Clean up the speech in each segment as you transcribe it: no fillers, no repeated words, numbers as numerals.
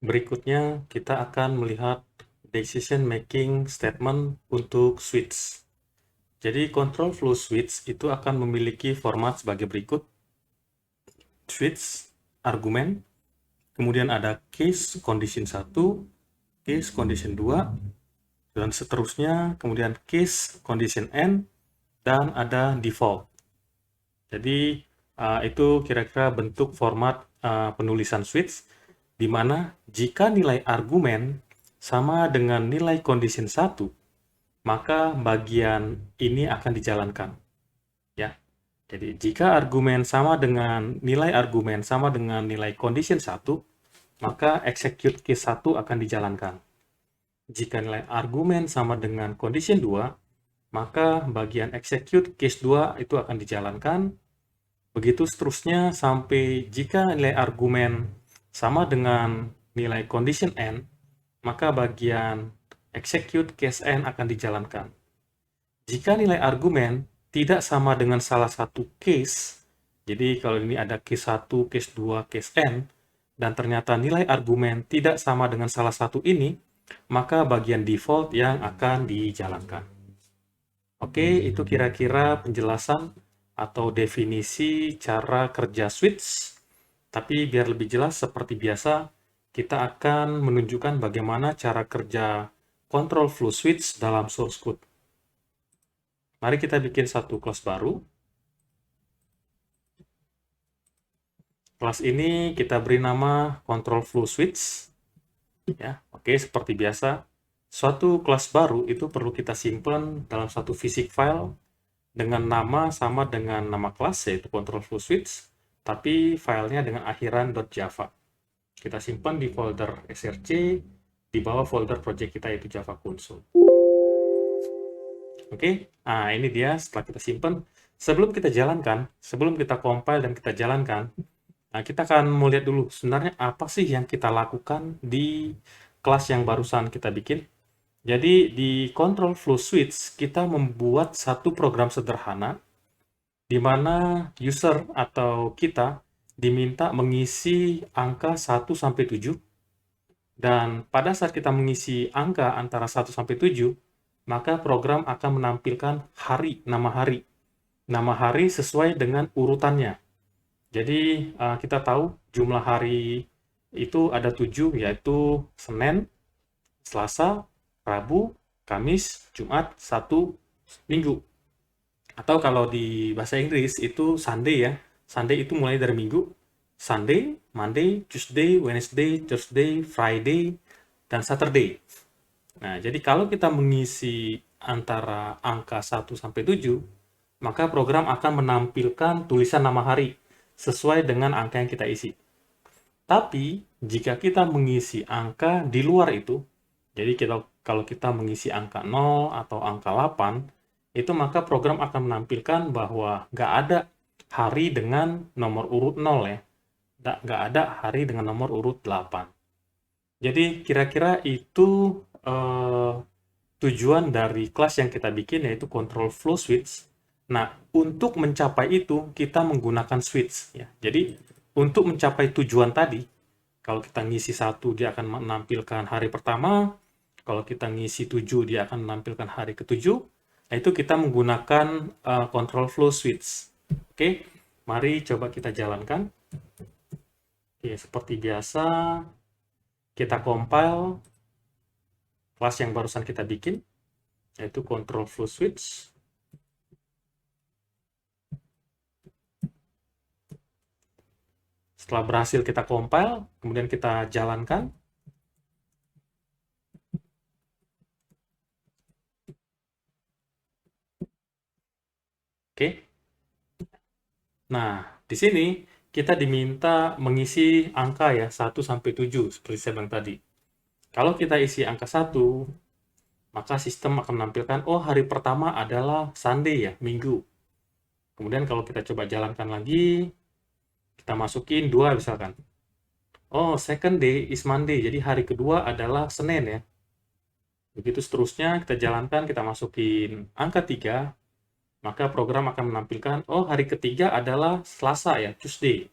Berikutnya, kita akan melihat decision making statement untuk switch. Jadi, control flow switch itu akan memiliki format sebagai berikut. Switch, argumen, kemudian ada case condition 1, case condition 2, dan seterusnya, kemudian case condition n, dan ada default. Jadi, itu kira-kira bentuk format penulisan switch, di mana jika nilai argumen sama dengan nilai condition 1, maka bagian ini akan dijalankan. Ya. Jadi, jika argumen sama dengan nilai argumen sama dengan nilai condition 1, maka execute case 1 akan dijalankan. Jika nilai argumen sama dengan condition 2, maka bagian execute case 2 itu akan dijalankan. Begitu seterusnya sampai jika nilai argumen sama dengan nilai condition n, maka bagian execute case n akan dijalankan. Jika nilai argumen tidak sama dengan salah satu case, jadi kalau ini ada case 1, case 2, case n, dan ternyata nilai argumen tidak sama dengan salah satu ini, maka bagian default yang akan dijalankan. Oke, itu kira-kira penjelasan atau definisi cara kerja switch. Tapi biar lebih jelas, seperti biasa, kita akan menunjukkan bagaimana cara kerja control flow switch dalam source code. Mari kita bikin satu kelas baru. Kelas ini kita beri nama control flow switch. Ya, oke, seperti biasa. Suatu kelas baru itu perlu kita simpan dalam satu physics file dengan nama sama dengan nama kelas, yaitu control flow switch, tapi filenya dengan akhiran .java. Kita simpan di folder src, di bawah folder project kita yaitu Java Console. Oke, nah ini dia setelah kita simpan. Sebelum kita jalankan, sebelum kita compile dan kita jalankan, nah kita akan mau lihat dulu sebenarnya apa sih yang kita lakukan di kelas yang barusan kita bikin. Jadi di control flow switch kita membuat satu program sederhana di mana user atau kita diminta mengisi angka 1 sampai 7, dan pada saat kita mengisi angka antara 1 sampai 7, maka program akan menampilkan hari, nama hari. Nama hari sesuai dengan urutannya. Jadi kita tahu jumlah hari itu ada 7, yaitu Senin, Selasa, Rabu, Kamis, Jumat, Sabtu, Minggu. Atau kalau di bahasa Inggris itu Sunday ya. Sunday itu mulai dari Minggu. Sunday, Monday, Tuesday, Wednesday, Thursday, Friday, dan Saturday. Nah, jadi kalau kita mengisi antara angka 1 sampai 7, maka program akan menampilkan tulisan nama hari sesuai dengan angka yang kita isi. Tapi, jika kita mengisi angka di luar itu, jadi kalau kita mengisi angka 0 atau angka 8, itu maka program akan menampilkan bahwa nggak ada hari dengan nomor urut 0 ya. Nggak ada hari dengan nomor urut 8. Jadi kira-kira itu tujuan dari kelas yang kita bikin, yaitu control flow switch. Nah, untuk mencapai itu kita menggunakan switch ya. Jadi untuk mencapai tujuan tadi, kalau kita ngisi 1 dia akan menampilkan hari pertama, kalau kita ngisi 7 dia akan menampilkan hari ke-7. Nah, itu kita menggunakan control flow switch. Oke, mari coba kita jalankan. Oke, seperti biasa kita compile kelas yang barusan kita bikin, yaitu control flow switch. Setelah berhasil kita compile, kemudian kita jalankan. Oke. Nah, di sini kita diminta mengisi angka ya, 1 sampai 7 seperti saya bilang tadi. Kalau kita isi angka 1, maka sistem akan menampilkan, oh hari pertama adalah Sunday ya, Minggu. Kemudian kalau kita coba jalankan lagi, kita masukin 2 misalkan. Oh, second day is Monday, jadi hari kedua adalah Senin ya. Begitu seterusnya, kita jalankan, kita masukin angka 3, maka program akan menampilkan, oh hari ketiga adalah Selasa ya, Tuesday.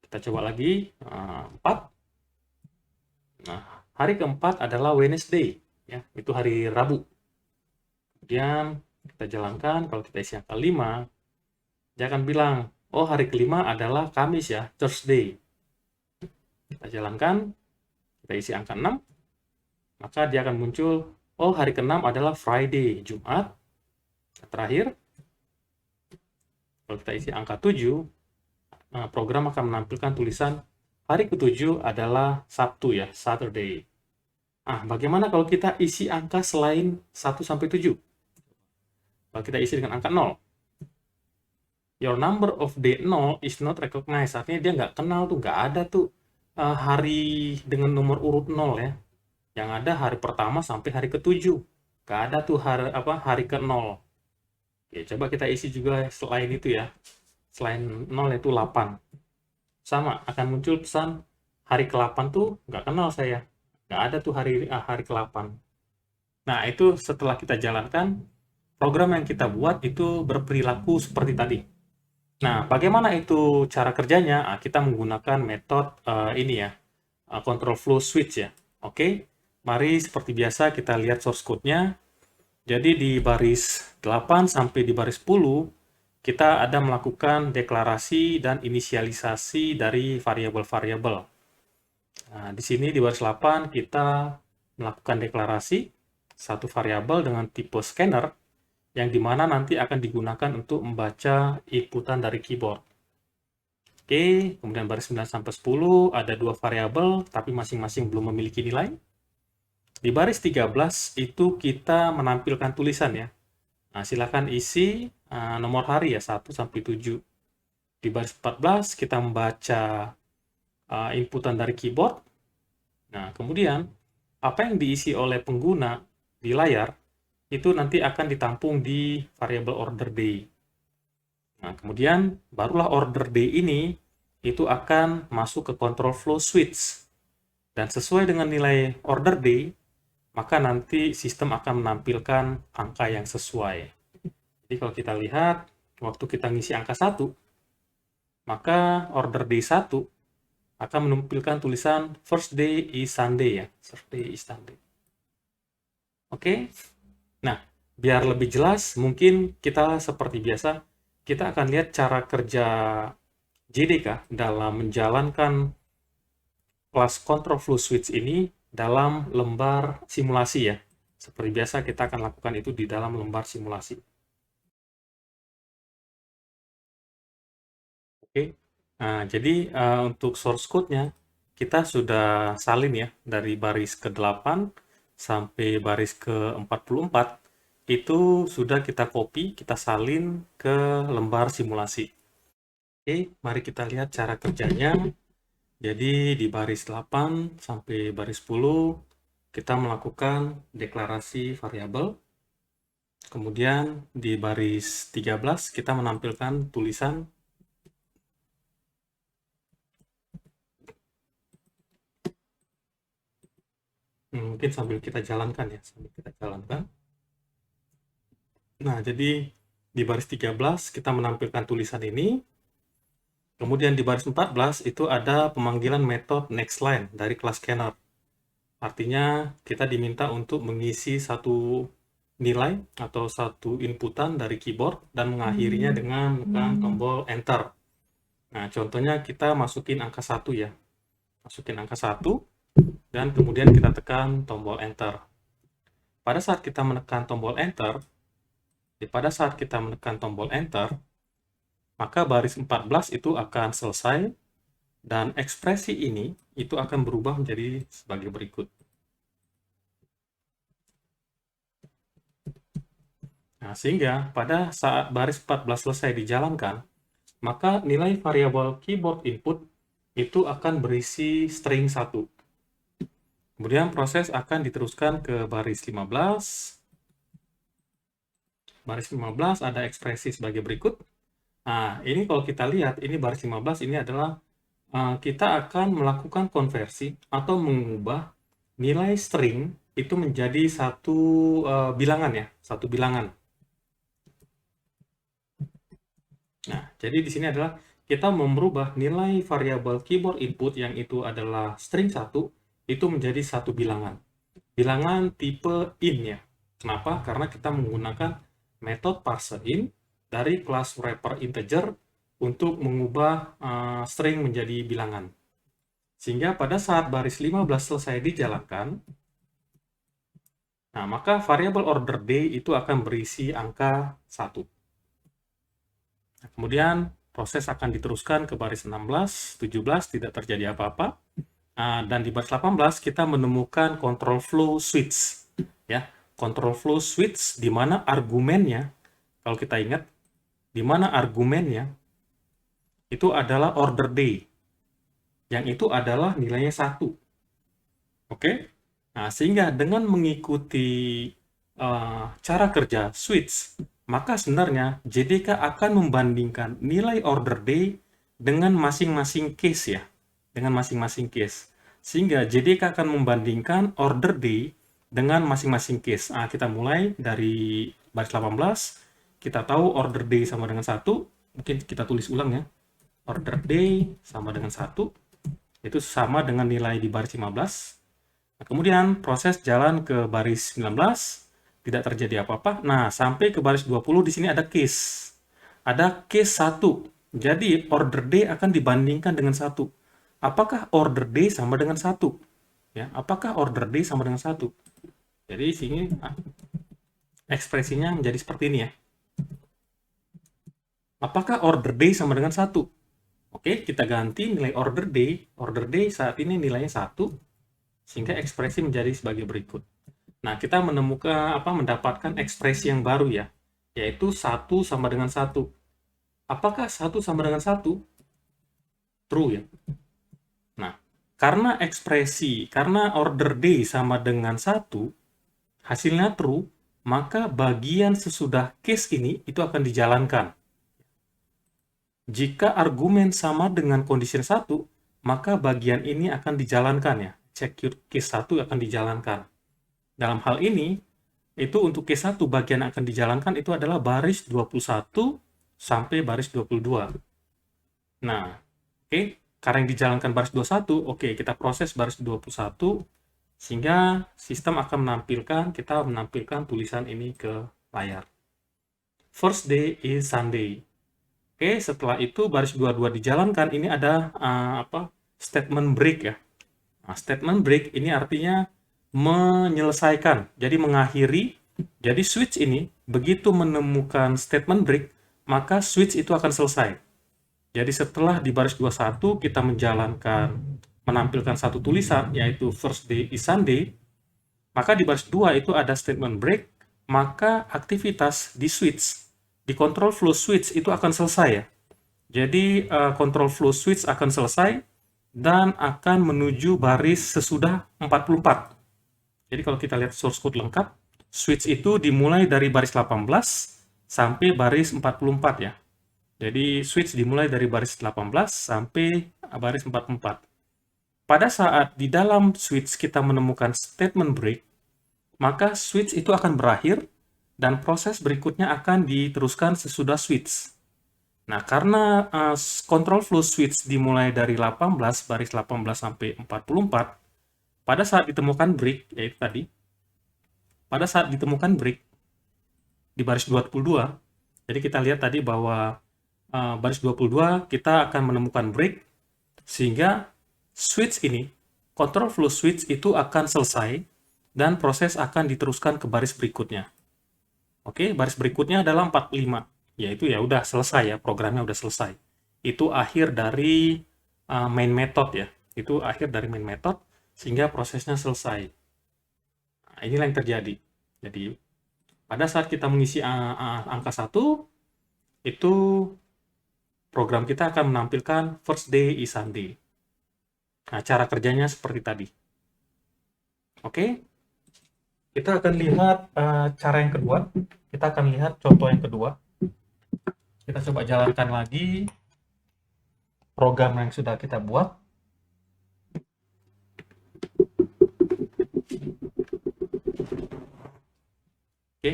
Kita coba lagi, 4. Nah, hari keempat adalah Wednesday, ya, itu hari Rabu. Kemudian kita jalankan, kalau kita isi angka 5, dia akan bilang, oh hari kelima adalah Kamis ya, Thursday. Kita jalankan, kita isi angka 6, maka dia akan muncul, oh hari ke-6 adalah Friday, Jumat. Terakhir, kalau kita isi angka 7, program akan menampilkan tulisan hari ke-7 adalah Sabtu ya, Saturday. Bagaimana kalau kita isi angka selain 1 sampai 7? Kalau kita isi dengan angka 0, your number of day 0 is not recognized. Artinya dia nggak kenal tuh, nggak ada tuh hari dengan nomor urut 0 ya. Yang ada hari pertama sampai hari ke-7. Nggak ada tuh hari ke-0. Ya, coba kita isi juga selain itu ya. Selain 0 itu 8. Sama, akan muncul pesan hari ke-8 tuh nggak kenal saya. Nggak ada tuh hari ke-8. Nah, itu setelah kita jalankan, program yang kita buat itu berperilaku seperti tadi. Nah, bagaimana itu cara kerjanya? Kita menggunakan metode ini ya, control flow switch ya. Oke, mari seperti biasa kita lihat source code-nya. Jadi di baris 8 sampai di baris 10, kita ada melakukan deklarasi dan inisialisasi dari variabel-variabel. Nah, di sini di baris 8 kita melakukan deklarasi satu variabel dengan tipe scanner yang dimana nanti akan digunakan untuk membaca inputan dari keyboard. Oke, kemudian baris 9 sampai 10 ada dua variabel tapi masing-masing belum memiliki nilai. Di baris 13 itu kita menampilkan tulisan ya. Nah, silakan isi nomor hari ya 1 sampai 7. Di baris 14 kita membaca inputan dari keyboard. Nah, kemudian apa yang diisi oleh pengguna di layar itu nanti akan ditampung di variabel order day. Nah, kemudian barulah order day ini itu akan masuk ke control flow switch. Dan sesuai dengan nilai order day, maka nanti sistem akan menampilkan angka yang sesuai. Jadi kalau kita lihat, waktu kita ngisi angka 1, maka order day 1 akan menampilkan tulisan first day is Sunday ya. First day is Sunday. Oke. Nah, biar lebih jelas, mungkin kita seperti biasa, kita akan lihat cara kerja JDK dalam menjalankan kelas control flow switch ini dalam lembar simulasi ya. Seperti biasa kita akan lakukan itu di dalam lembar simulasi. Oke. Nah, jadi untuk source code-nya kita sudah salin ya dari baris ke-8 sampai baris ke-44 itu sudah kita copy, kita salin ke lembar simulasi. Oke, mari kita lihat cara kerjanya. Jadi di baris 8 sampai baris 10 kita melakukan deklarasi variabel. Kemudian di baris 13 kita menampilkan tulisan mungkin sambil kita jalankan ya, sambil kita jalankan. Nah, jadi di baris 13 kita menampilkan tulisan ini. Kemudian di baris 14 itu ada pemanggilan metode nextLine dari kelas scanner. Artinya kita diminta untuk mengisi satu nilai atau satu inputan dari keyboard dan mengakhirinya dengan menekan tombol enter. Nah, contohnya kita masukin angka 1 ya. Masukin angka 1 dan kemudian kita tekan tombol enter. Pada saat kita menekan tombol enter, maka baris 14 itu akan selesai dan ekspresi ini itu akan berubah menjadi sebagai berikut. Nah, sehingga pada saat baris 14 selesai dijalankan, maka nilai variabel keyboard input itu akan berisi string 1. Kemudian proses akan diteruskan ke baris 15. Baris 15 ada ekspresi sebagai berikut. Nah, ini kalau kita lihat, ini baris 15 ini adalah kita akan melakukan konversi atau mengubah nilai string itu menjadi satu bilangan ya, satu bilangan. Nah, jadi di sini adalah kita merubah nilai variabel keyboard input yang itu adalah string 1 itu menjadi satu bilangan. Bilangan tipe int ya. Kenapa? Karena kita menggunakan metode parseInt dari kelas wrapper integer untuk mengubah string menjadi bilangan. Sehingga pada saat baris 15 selesai dijalankan, nah maka variabel order day itu akan berisi angka 1. Nah, kemudian proses akan diteruskan ke baris 16, 17, tidak terjadi apa-apa. Dan di baris 18 kita menemukan control flow switch. Ya, control flow switch di mana argumennya, kalau kita ingat, di mana argumennya itu adalah order day. Yang itu adalah nilainya 1. Oke? Nah, sehingga dengan mengikuti cara kerja switch, maka sebenarnya JDK akan membandingkan nilai order day dengan masing-masing case ya. Dengan masing-masing case. Sehingga JDK akan membandingkan order day dengan masing-masing case. Nah, kita mulai dari baris 18. Kita tahu order day sama dengan 1. Mungkin kita tulis ulang ya. Order day sama dengan 1. Itu sama dengan nilai di baris 15. Nah, kemudian proses jalan ke baris 19, tidak terjadi apa-apa. Nah, sampai ke baris 20 di sini ada case. Ada case 1. Jadi order day akan dibandingkan dengan 1. Apakah order day sama dengan 1? Ya, apakah order day sama dengan 1? Jadi sini ekspresinya menjadi seperti ini ya. Apakah order day sama dengan 1? Oke, kita ganti nilai order day. Order day saat ini nilainya 1, sehingga ekspresi menjadi sebagai berikut. Nah, kita mendapatkan ekspresi yang baru ya, yaitu 1 sama dengan 1. Apakah 1 sama dengan 1? True ya. Nah, karena order day sama dengan 1, hasilnya true, maka bagian sesudah case ini itu akan dijalankan. Jika argumen sama dengan condition 1, maka bagian ini akan dijalankan ya. Execute case 1 akan dijalankan. Dalam hal ini, itu untuk case 1 bagian yang akan dijalankan itu adalah baris 21 sampai baris 22. Nah, oke, karena yang dijalankan baris 21, oke, kita proses baris 21 sehingga sistem akan kita menampilkan tulisan ini ke layar. First day is Sunday. Oke, setelah itu baris 22 dijalankan, ini ada statement break ya. Nah, statement break ini artinya menyelesaikan, jadi mengakhiri. Jadi switch ini begitu menemukan statement break, maka switch itu akan selesai. Jadi setelah di baris 21 kita menampilkan satu tulisan yaitu first day is Sunday, maka di baris 2 itu ada statement break, maka aktivitas di switch, di control flow switch itu akan selesai ya. Jadi control flow switch akan selesai dan akan menuju baris sesudah 44. Jadi kalau kita lihat source code lengkap, switch itu dimulai dari baris 18 sampai baris 44 ya. Jadi switch dimulai dari baris 18 sampai baris 44. Pada saat di dalam switch kita menemukan statement break, maka switch itu akan berakhir dan proses berikutnya akan diteruskan sesudah switch. Nah, karena control flow switch dimulai dari 18, baris 18 sampai 44, pada saat ditemukan break, yaitu tadi, pada saat ditemukan break di baris 22, jadi kita lihat tadi bahwa baris 22 kita akan menemukan break, sehingga switch ini, control flow switch itu akan selesai, dan proses akan diteruskan ke baris berikutnya. Oke, baris berikutnya adalah 45, yaitu ya udah selesai ya, programnya udah selesai. Itu akhir dari main method ya, itu akhir dari main method, sehingga prosesnya selesai. Nah, inilah yang terjadi. Jadi, pada saat kita mengisi angka 1, itu program kita akan menampilkan first day is Sunday. Nah, cara kerjanya seperti tadi. Oke, kita akan lihat cara yang kedua. Kita akan lihat contoh yang kedua. Kita coba jalankan lagi program yang sudah kita buat. Oke,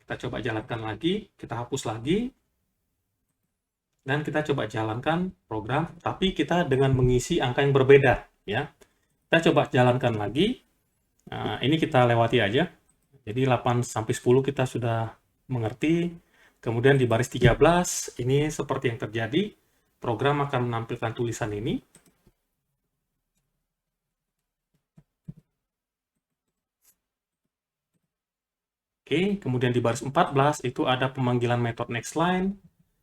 kita coba jalankan lagi. Kita hapus lagi. Dan kita coba jalankan program, tapi kita dengan mengisi angka yang berbeda. Ya. Kita coba jalankan lagi. Nah, ini kita lewati aja. Jadi 8 sampai 10 kita sudah mengerti. Kemudian di baris 13, ini seperti yang terjadi. Program akan menampilkan tulisan ini. Oke, kemudian di baris 14 itu ada pemanggilan metode nextLine,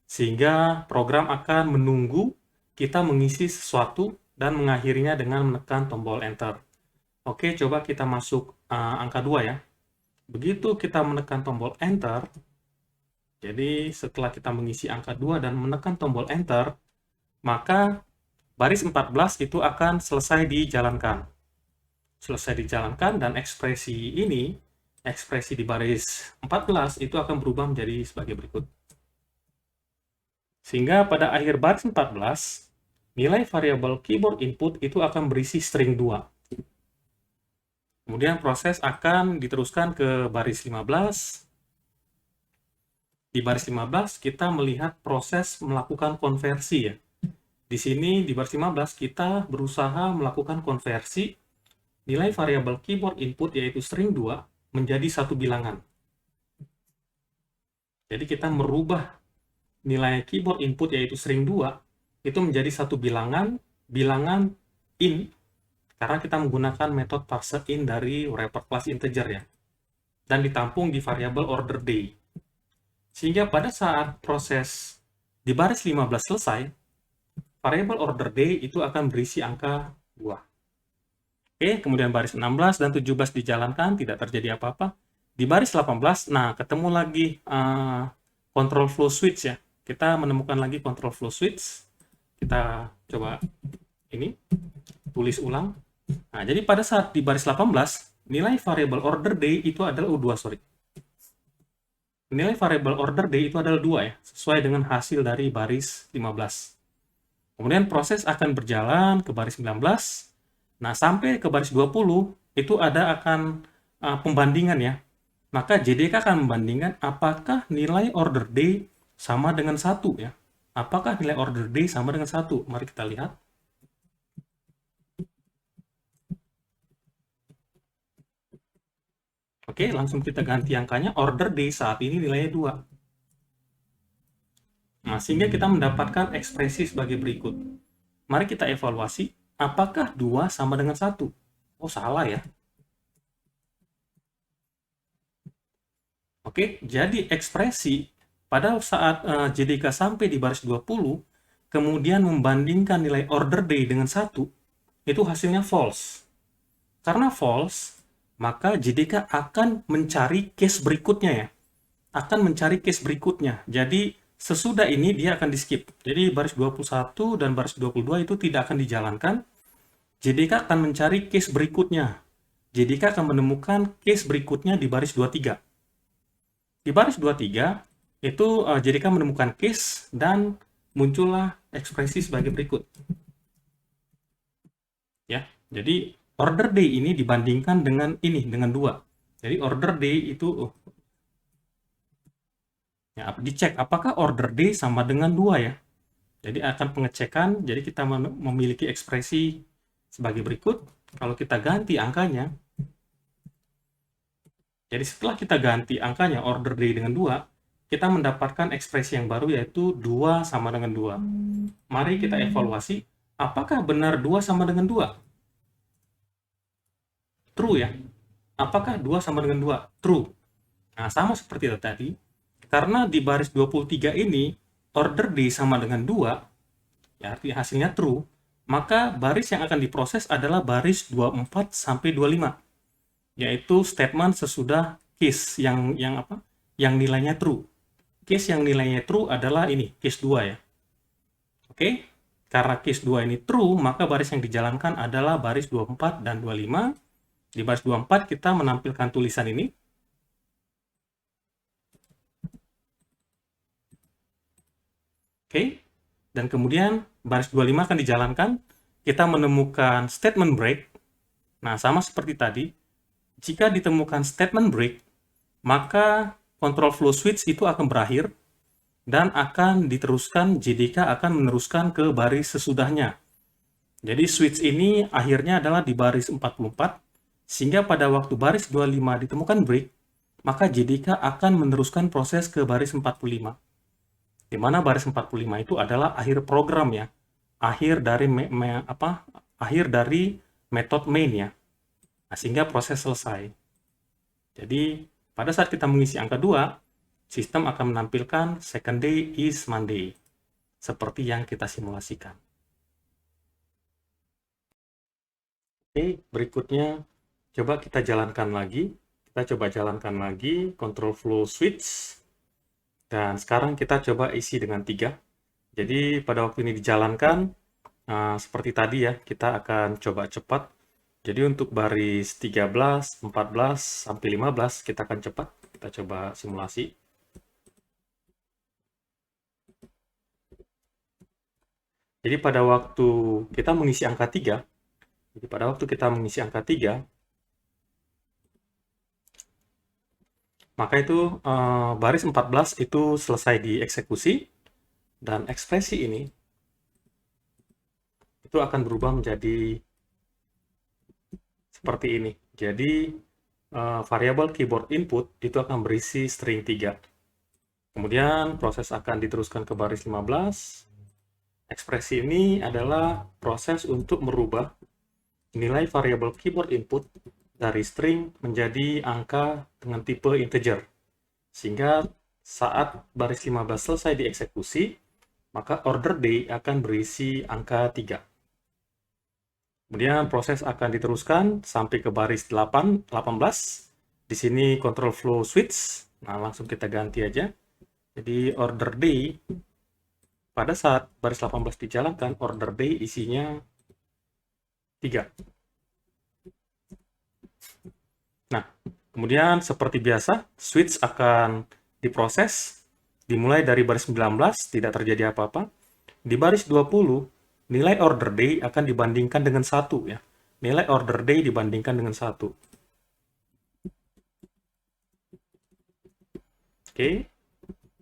sehingga program akan menunggu kita mengisi sesuatu dan mengakhirinya dengan menekan tombol Enter. Oke, coba kita masuk angka 2 ya. Begitu kita menekan tombol Enter, jadi setelah kita mengisi angka 2 dan menekan tombol Enter, maka baris 14 itu akan selesai dijalankan. Selesai dijalankan dan ekspresi ini, ekspresi di baris 14 itu akan berubah menjadi sebagai berikut. Sehingga pada akhir baris 14, nilai variabel keyboard input itu akan berisi string 2. Kemudian proses akan diteruskan ke baris 15. Di baris 15 kita melihat proses melakukan konversi ya. Di sini di baris 15 kita berusaha melakukan konversi nilai variabel keyboard input yaitu string 2 menjadi satu bilangan. Jadi kita merubah nilai keyboard input yaitu string 2 itu menjadi satu bilangan in, karena kita menggunakan metode parseIn dari wrapper class integer ya, dan ditampung di variabel order day. Sehingga pada saat proses di baris 15 selesai, variabel order day itu akan berisi angka 2. Oke, kemudian baris 16 dan 17 dijalankan, tidak terjadi apa-apa. Di baris 18, nah ketemu lagi control flow switch ya. Kita menemukan lagi control flow switch. Kita coba ini, tulis ulang. Nah, jadi pada saat di baris 18, nilai variable order day itu adalah nilai variable order day itu adalah 2 ya, sesuai dengan hasil dari baris 15. Kemudian proses akan berjalan ke baris 19. Nah, sampai ke baris 20 itu ada akan pembandingan ya. Maka JDK akan membandingkan apakah nilai order day sama dengan 1 ya. Apakah nilai order day sama dengan 1? Mari kita lihat. Oke, langsung kita ganti angkanya. Order day saat ini nilainya 2. Nah, sehingga kita mendapatkan ekspresi sebagai berikut. Mari kita evaluasi, apakah 2 sama dengan 1? Oh, salah ya. Oke, jadi ekspresi pada saat JDK sampai di baris 20, kemudian membandingkan nilai order day dengan 1, itu hasilnya false. Karena false, maka JDK akan mencari case berikutnya ya. Akan mencari case berikutnya. Jadi, sesudah ini dia akan di-skip. Jadi, baris 21 dan baris 22 itu tidak akan dijalankan. JDK akan mencari case berikutnya. JDK akan menemukan case berikutnya di baris 23. Di baris 23, itu JDK menemukan case dan muncullah ekspresi sebagai berikut. Ya, jadi order day ini dibandingkan dengan ini, dengan 2. Jadi order day itu ya, dicek apakah order day sama dengan 2 ya. Jadi akan pengecekan, jadi kita memiliki ekspresi sebagai berikut. Kalau kita ganti angkanya, jadi setelah kita ganti angkanya order day dengan 2, kita mendapatkan ekspresi yang baru yaitu 2 sama dengan 2. Mari kita evaluasi, apakah benar 2 sama dengan 2? True ya. Apakah 2 sama dengan 2? True. Nah, sama seperti tadi. Karena di baris 23 ini, order day sama dengan 2, ya artinya hasilnya true, maka baris yang akan diproses adalah baris 24 sampai 25. Yaitu statement sesudah case yang nilainya true. Case yang nilainya true adalah ini, case 2 ya. Oke? Karena case 2 ini true, maka baris yang dijalankan adalah baris 24 dan 25. Di baris 24 kita menampilkan tulisan ini. Oke? Dan kemudian baris 25 akan dijalankan. Kita menemukan statement break. Nah, sama seperti tadi. Jika ditemukan statement break, maka control flow switch itu akan berakhir dan akan diteruskan, JDK akan meneruskan ke baris sesudahnya. Jadi switch ini akhirnya adalah di baris 44, sehingga pada waktu baris 25 ditemukan break, maka JDK akan meneruskan proses ke baris 45. Di mana baris 45 itu adalah akhir program ya, akhir dari akhir dari metode main ya. Nah, sehingga proses selesai. Jadi pada saat kita mengisi angka 2, sistem akan menampilkan second day is Monday, seperti yang kita simulasikan. Oke, berikutnya coba kita jalankan lagi. Kita coba jalankan lagi control flow switch. Dan sekarang kita coba isi dengan 3. Jadi pada waktu ini dijalankan, seperti tadi ya, kita akan coba cepat. Jadi untuk baris 13, 14, sampai 15 kita akan cepat. Kita coba simulasi. Jadi pada waktu kita mengisi angka 3, maka itu baris 14 itu selesai dieksekusi, dan ekspresi ini itu akan berubah menjadi seperti ini. Jadi variabel keyboard input itu akan berisi string 3. Kemudian proses akan diteruskan ke baris 15. Ekspresi ini adalah proses untuk merubah nilai variabel keyboard input dari string menjadi angka dengan tipe integer. Sehingga saat baris 15 selesai dieksekusi, maka order day akan berisi angka 3. Kemudian proses akan diteruskan sampai ke baris 18. Di sini control flow switch. Nah, langsung kita ganti aja. Jadi order day, pada saat baris 18 dijalankan, order day isinya 3. Nah, kemudian seperti biasa, switch akan diproses. Dimulai dari baris 19, tidak terjadi apa-apa. Di baris 20, nilai order day akan dibandingkan dengan 1 ya. Nilai order day dibandingkan dengan 1. Oke.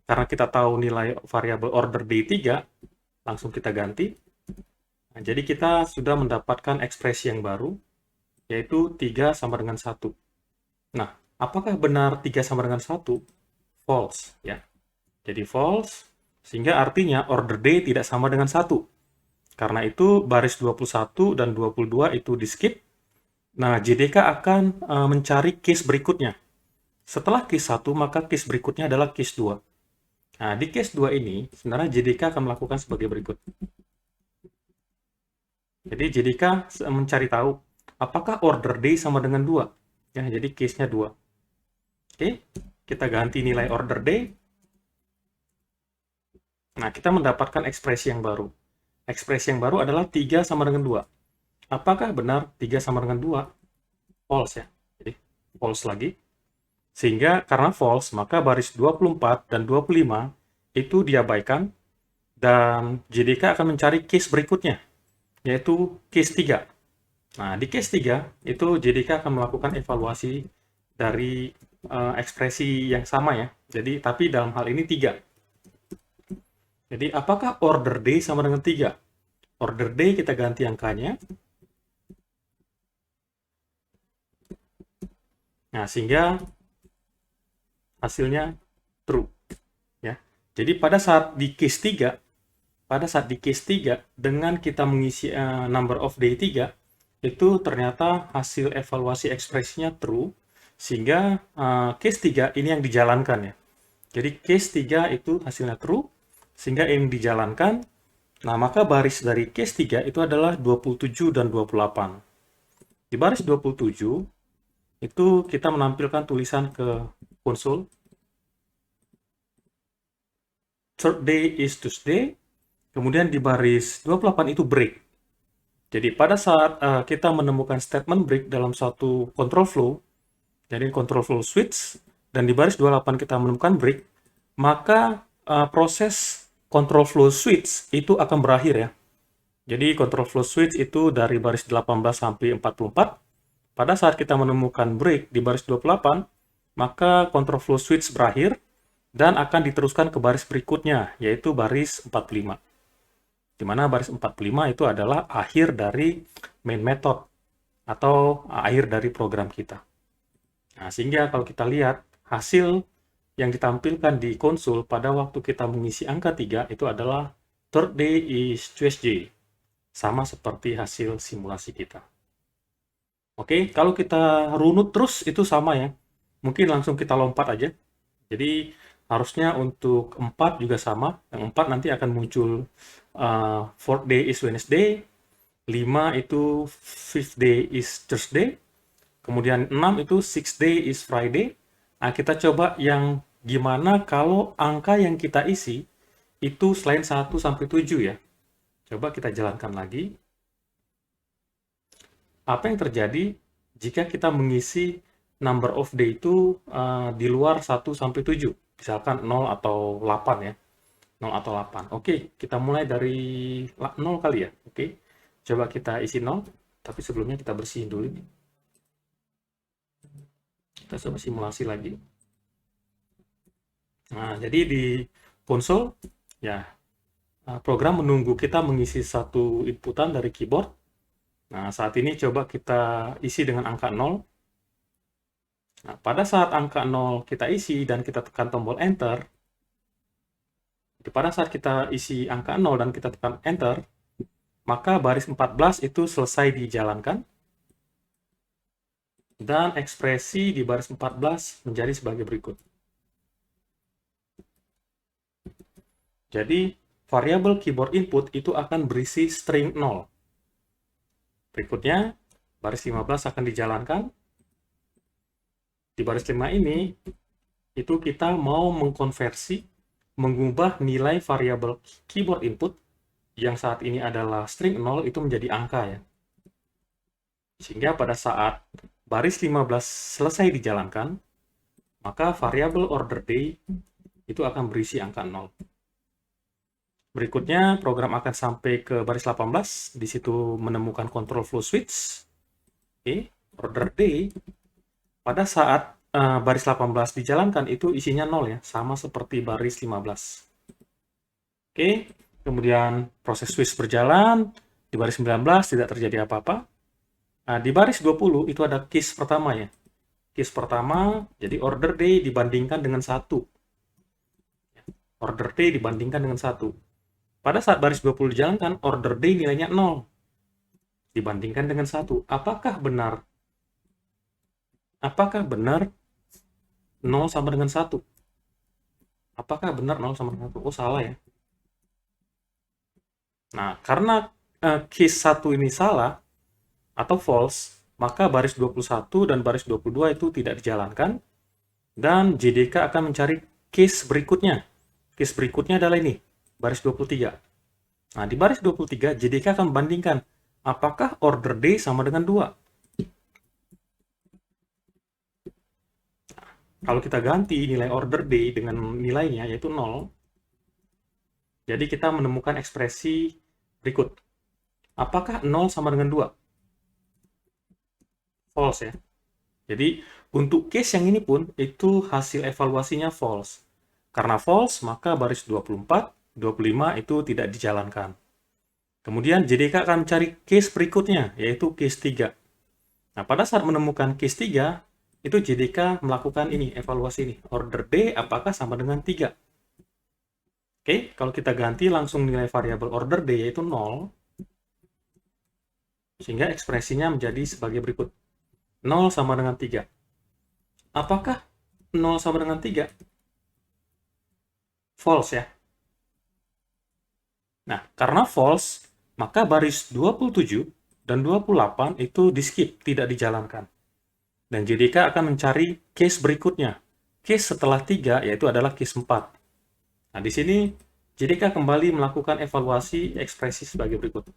Karena kita tahu nilai variabel order day 3, langsung kita ganti. Nah, jadi kita sudah mendapatkan ekspresi yang baru, yaitu 3 sama dengan 1. Nah, apakah benar 3 sama dengan 1? False ya. Jadi false, sehingga artinya order day tidak sama dengan 1. Karena itu baris 21 dan 22 itu di skip. Nah, JDK akan mencari case berikutnya. Setelah case 1, maka case berikutnya adalah case 2. Nah, di case 2 ini, sebenarnya JDK akan melakukan sebagai berikut. Jadi JDK mencari tahu apakah order day sama dengan 2. Ya, jadi case-nya 2. Oke, kita ganti nilai order day. Nah, kita mendapatkan ekspresi yang baru. Ekspresi yang baru adalah 3 sama dengan 2. Apakah benar 3 sama dengan 2? False ya. Jadi, false lagi. Sehingga karena false, maka baris 24 dan 25 itu diabaikan, dan JDK akan mencari case berikutnya, yaitu case 3. Nah, di case 3, itu JDK akan melakukan evaluasi dari ekspresi yang sama ya. Jadi, tapi dalam hal ini 3. Jadi, apakah order day sama dengan 3? Order day kita ganti angkanya. Nah, sehingga hasilnya true ya. Jadi pada saat di case 3, dengan kita mengisi number of day 3, itu ternyata hasil evaluasi ekspresinya true, sehingga case 3 ini yang dijalankan ya. Jadi case 3 itu hasilnya true, sehingga ini dijalankan. Nah, maka baris dari case 3 itu adalah 27 dan 28. Di baris 27 itu kita menampilkan tulisan ke konsol. Third day is Tuesday. Kemudian di baris 28 itu break. Jadi pada saat kita menemukan statement break dalam satu control flow, jadi control flow switch, dan di baris 28 kita menemukan break, maka proses control flow switch itu akan berakhir ya. Jadi control flow switch itu dari baris 18 sampai 44. Pada saat kita menemukan break di baris 28, maka control flow switch berakhir dan akan diteruskan ke baris berikutnya, yaitu baris 45. Di di mana baris 45 itu adalah akhir dari main method atau akhir dari program kita. Nah, sehingga kalau kita lihat hasil yang ditampilkan di konsol pada waktu kita mengisi angka 3 itu adalah third day is Tuesday. Sama seperti hasil simulasi kita. Oke, kalau kita runut terus itu sama ya. Mungkin langsung kita lompat aja. Jadi harusnya untuk 4 juga sama. Yang 4 nanti akan muncul fourth day is Wednesday, 5 itu fifth day is Thursday, kemudian 6 itu sixth day is Friday. Nah, kita coba yang gimana kalau angka yang kita isi itu selain 1 sampai 7 ya. Coba kita jalankan lagi. Apa yang terjadi jika kita mengisi number of day itu di luar 1 sampai 7? Misalkan 0 atau 8 ya. 0 atau 8. Oke, kita mulai dari 0 kali ya. Oke, coba kita isi 0. Tapi sebelumnya kita bersihin dulu. Kita coba simulasi lagi. Nah, jadi di konsol, ya, program menunggu kita mengisi satu inputan dari keyboard. Nah, saat ini coba kita isi dengan angka 0. Nah, pada saat angka 0 kita isi dan kita tekan tombol Enter, pada saat kita isi angka 0 dan kita tekan Enter, maka baris 14 itu selesai dijalankan, dan ekspresi di baris 14 menjadi sebagai berikut. Jadi, variabel keyboard input itu akan berisi string 0. Berikutnya, baris 15 akan dijalankan. Di baris 5 ini, itu kita mau mengkonversi, mengubah nilai variabel keyboard input yang saat ini adalah string 0 itu menjadi angka ya. Sehingga pada saat baris 15 selesai dijalankan, maka variabel order day itu akan berisi angka 0. Berikutnya, program akan sampai ke baris 18, di situ menemukan control flow switch. Oke, order day, pada saat baris 18 dijalankan, itu isinya 0 ya, sama seperti baris 15. Oke, kemudian proses switch berjalan, di baris 19 tidak terjadi apa-apa. Nah, di baris 20 itu ada case pertama ya. Case pertama, jadi order day dibandingkan dengan 1. Order day dibandingkan dengan 1. Pada saat baris 20 dijalankan, order day nilainya 0. Dibandingkan dengan 1. Apakah benar? Apakah benar 0 sama dengan 1? Apakah benar 0 sama dengan 1? Oh, salah ya. Nah, karena case 1 ini salah atau false, maka baris 21 dan baris 22 itu tidak dijalankan, dan JDK akan mencari case berikutnya. Case berikutnya adalah ini, baris 23. Nah, di baris 23, JDK akan membandingkan apakah order day sama dengan 2. Kalau kita ganti nilai order day dengan nilainya, yaitu 0, jadi kita menemukan ekspresi berikut. Apakah 0 sama dengan 2? False ya. Jadi, untuk case yang ini pun, itu hasil evaluasinya false. Karena false, maka baris 24, 25 itu tidak dijalankan. Kemudian JDK akan mencari case berikutnya, yaitu case 3. Nah, pada saat menemukan case 3, itu JDK melakukan ini, evaluasi ini. Order day apakah sama dengan 3? Oke, kalau kita ganti langsung nilai variabel order day, yaitu 0. Sehingga ekspresinya menjadi sebagai berikut. 0 sama dengan 3. Apakah 0 sama dengan 3? False ya. Nah, karena false, maka baris 27 dan 28 itu di-skip, tidak dijalankan. Dan JDK akan mencari case berikutnya. Case setelah 3 yaitu adalah case 4. Nah, di sini JDK kembali melakukan evaluasi ekspresi sebagai berikut.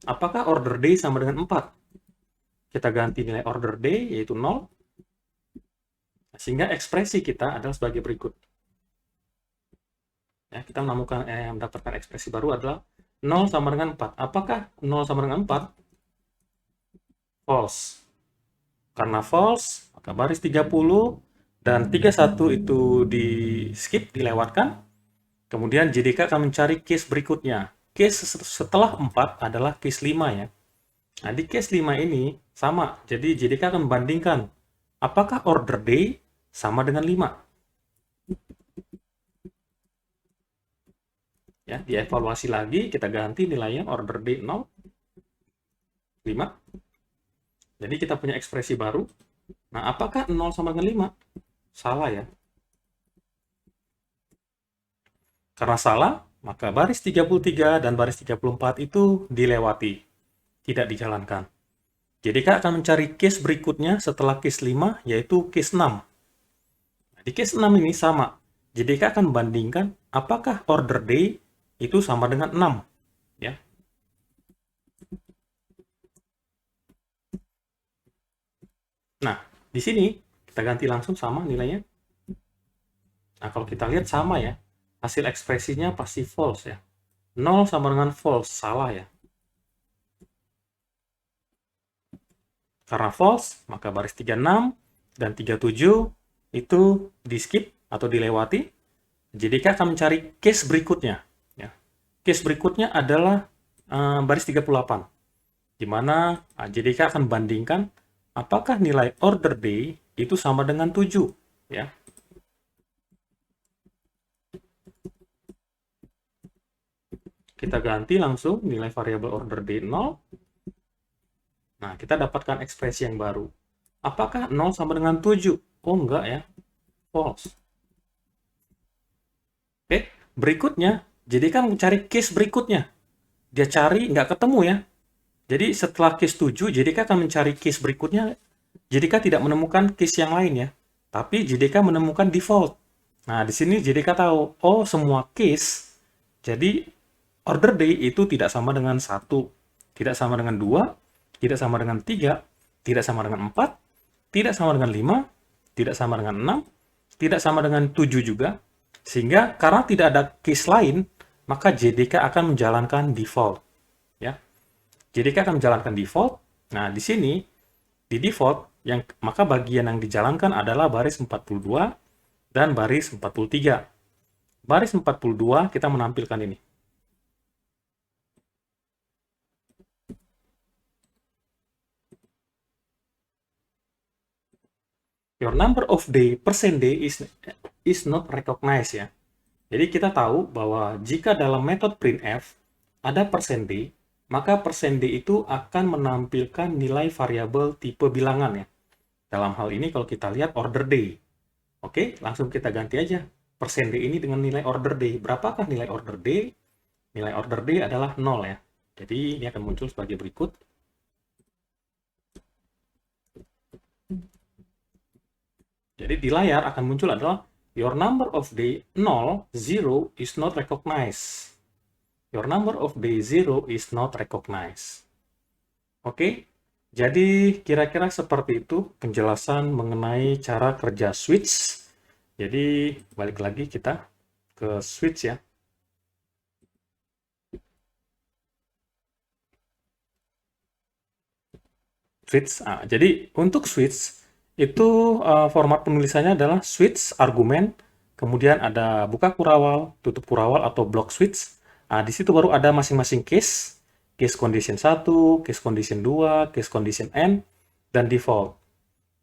Apakah order day sama dengan 4? Kita ganti nilai order day yaitu 0. Sehingga ekspresi kita adalah sebagai berikut. Ya, kita mendapatkan ekspresi baru adalah 0 sama dengan 4. Apakah 0 sama dengan 4? False. Karena false, maka baris 30 dan 31 itu di skip, dilewatkan. Kemudian JDK akan mencari case berikutnya. case setelah 4 adalah case 5 ya. Nah, di case 5 ini sama. Jadi JDK akan membandingkan apakah order day sama dengan 5. Ya, dievaluasi lagi, kita ganti nilainya order day 0, 5. Jadi kita punya ekspresi baru. Nah, apakah 0 sama dengan 5? Salah ya. Karena salah, maka baris 33 dan baris 34 itu dilewati, tidak dijalankan. Jadi Kak akan mencari case berikutnya setelah case 5, yaitu case 6. Di case 6 ini sama. Jadi Kak akan membandingkan apakah order day itu sama dengan 6. Ya. Nah, di sini kita ganti langsung sama nilainya. Nah, kalau kita lihat sama ya. Hasil ekspresinya pasti false ya. 0 sama dengan false, salah ya. Karena false, maka baris 36 dan 37 itu di skip atau dilewati. Jadi kita akan mencari case berikutnya. Ya. Case berikutnya adalah baris 38. Di mana JDK akan bandingkan apakah nilai order day itu sama dengan 7. Ya. Kita ganti langsung nilai variabel order day 0. Nah, kita dapatkan ekspresi yang baru. Apakah 0 sama dengan 7? Oh, enggak ya. False. Oke, berikutnya, jadi kan mencari case berikutnya. Dia cari, nggak ketemu ya. Jadi setelah case 7, JDK akan mencari case berikutnya. JDK tidak menemukan case yang lain ya. Tapi JDK menemukan default. Nah, di sini JDK tahu, oh semua case, jadi order day itu tidak sama dengan 1, tidak sama dengan 2, tidak sama dengan 3, tidak sama dengan 4, tidak sama dengan 5, tidak sama dengan 6, tidak sama dengan 7 juga. Sehingga karena tidak ada case lain, maka JDK akan menjalankan default. Ya. JDK akan menjalankan default. Nah, di sini, di default, maka bagian yang dijalankan adalah baris 42 dan baris 43. Baris 42 kita menampilkan ini. Your number of day percent day is not recognized ya. Jadi kita tahu bahwa jika dalam metode printf ada percent day, maka percent day itu akan menampilkan nilai variabel tipe bilangan ya. Dalam hal ini kalau kita lihat order day. Oke, langsung kita ganti aja percent day ini dengan nilai order day. Berapakah nilai order day? Nilai order day adalah 0 ya. Jadi ini akan muncul sebagai berikut. Jadi di layar akan muncul adalah your number of day 0, 0 is not recognized. Your number of day 0 is not recognized. Oke, jadi kira-kira seperti itu penjelasan mengenai cara kerja switch. Jadi balik lagi kita ke switch ya. Switch. Jadi untuk switch itu format penulisannya adalah switch argumen, kemudian ada buka kurawal, tutup kurawal atau block switch. Di situ baru ada masing-masing case, case condition 1, case condition 2, case condition n, dan default.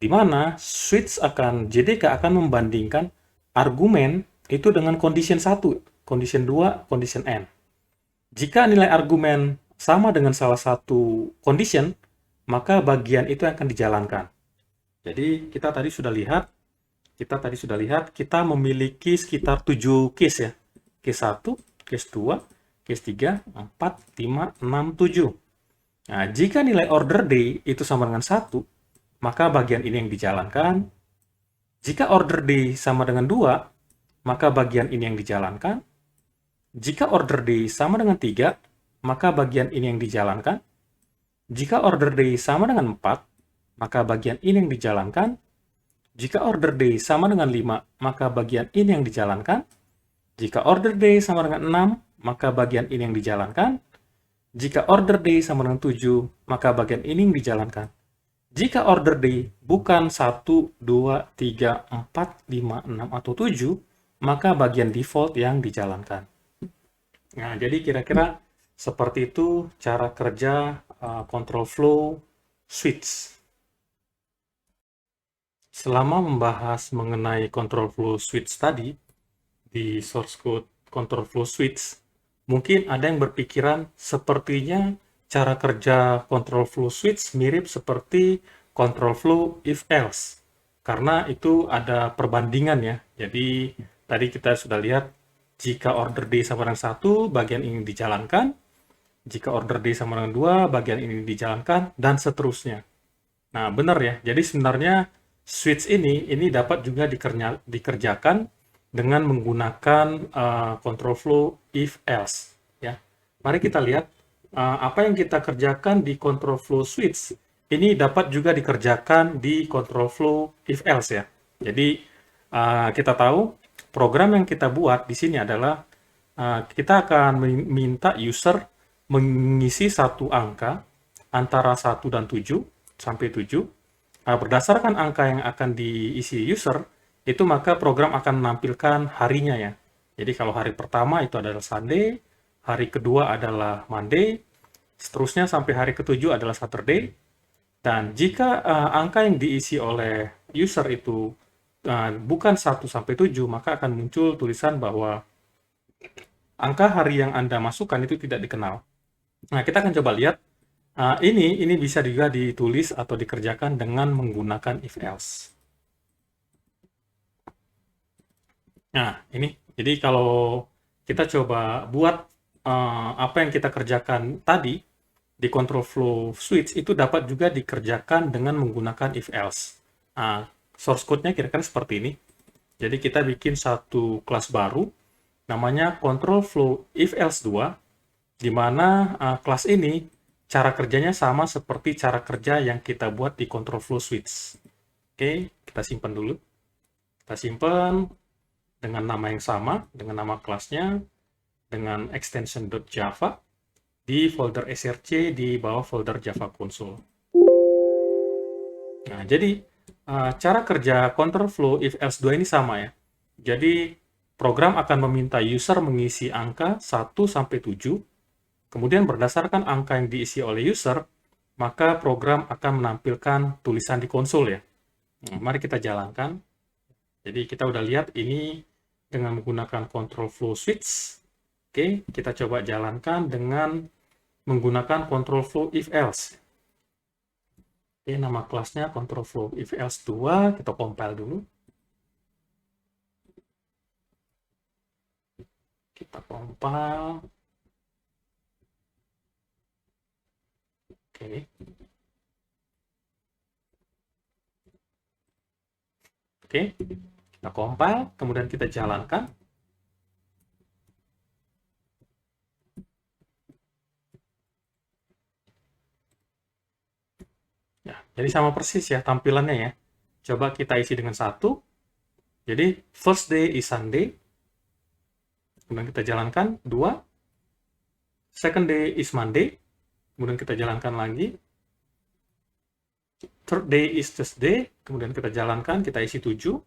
Di mana switch JDK akan membandingkan argumen itu dengan condition 1, condition 2, condition n. Jika nilai argumen sama dengan salah satu condition, maka bagian itu akan dijalankan. Jadi kita tadi sudah lihat, kita memiliki sekitar 7 case ya. Case 1, case 2, case 3, 4, 5, 6, 7. Nah, jika nilai order day itu sama dengan 1, maka bagian ini yang dijalankan. Jika order day sama dengan 2, maka bagian ini yang dijalankan. Jika order day sama dengan 3, maka bagian ini yang dijalankan. Jika order day sama dengan 4, maka bagian ini yang dijalankan. Jika order day sama dengan 5, maka bagian ini yang dijalankan. Jika order day sama dengan 6, maka bagian ini yang dijalankan. Jika order day sama dengan 7, maka bagian ini yang dijalankan. Jika order day bukan 1, 2, 3, 4, 5, 6, atau 7, maka bagian default yang dijalankan. Nah, jadi kira-kira Seperti itu cara kerja control flow switch. Selama membahas mengenai control flow switch tadi, di source code control flow switch, mungkin ada yang berpikiran sepertinya cara kerja control flow switch mirip seperti control flow if else. Karena itu ada perbandingan ya. Jadi tadi kita sudah lihat jika order D sama dengan 1, bagian ini dijalankan. Jika order D sama dengan 2, bagian ini dijalankan, dan seterusnya. Nah, benar ya. Jadi sebenarnya switch ini dapat juga dikerjakan dengan menggunakan control flow if else. Ya, mari kita lihat apa yang kita kerjakan di control flow switch ini dapat juga dikerjakan di control flow if else ya. Jadi kita tahu program yang kita buat di sini adalah kita akan minta user mengisi satu angka antara 1 dan 7 sampai 7. Berdasarkan angka yang akan diisi user, itu maka program akan menampilkan harinya ya. Jadi kalau hari pertama itu adalah Sunday, hari kedua adalah Monday, seterusnya sampai hari ketujuh adalah Saturday. Dan jika angka yang diisi oleh user itu bukan 1 sampai 7, maka akan muncul tulisan bahwa angka hari yang Anda masukkan itu tidak dikenal. Nah, kita akan coba lihat. Ini bisa juga ditulis atau dikerjakan dengan menggunakan if else. Nah, ini. Jadi kalau kita coba buat apa yang kita kerjakan tadi di control flow switch itu dapat juga dikerjakan dengan menggunakan if else. Source code-nya kira-kira seperti ini. Jadi kita bikin satu kelas baru namanya control flow if else 2, di mana kelas ini cara kerjanya sama seperti cara kerja yang kita buat di control flow switch. Oke, kita simpan dulu. Kita simpan dengan nama yang sama, dengan nama kelasnya, dengan extension .java di folder src di bawah folder Java Console. Nah, jadi cara kerja control flow if else 2 ini sama ya. Jadi program akan meminta user mengisi angka 1 sampai 7. Kemudian berdasarkan angka yang diisi oleh user, maka program akan menampilkan tulisan di konsol ya. Nah, mari kita jalankan. Jadi kita udah lihat ini dengan menggunakan control flow switch. Oke, kita coba jalankan dengan menggunakan control flow if else. Oke, nama kelasnya control flow if else 2, kita compile dulu. Kita compile. Oke, kita compile, kemudian kita jalankan. Ya, jadi sama persis ya tampilannya ya. Coba kita isi dengan 1. Jadi, first day is Sunday. Kemudian kita jalankan. 2. Second day is Monday. Kemudian kita jalankan lagi. Third day is Tuesday. Kemudian kita jalankan, kita isi 7.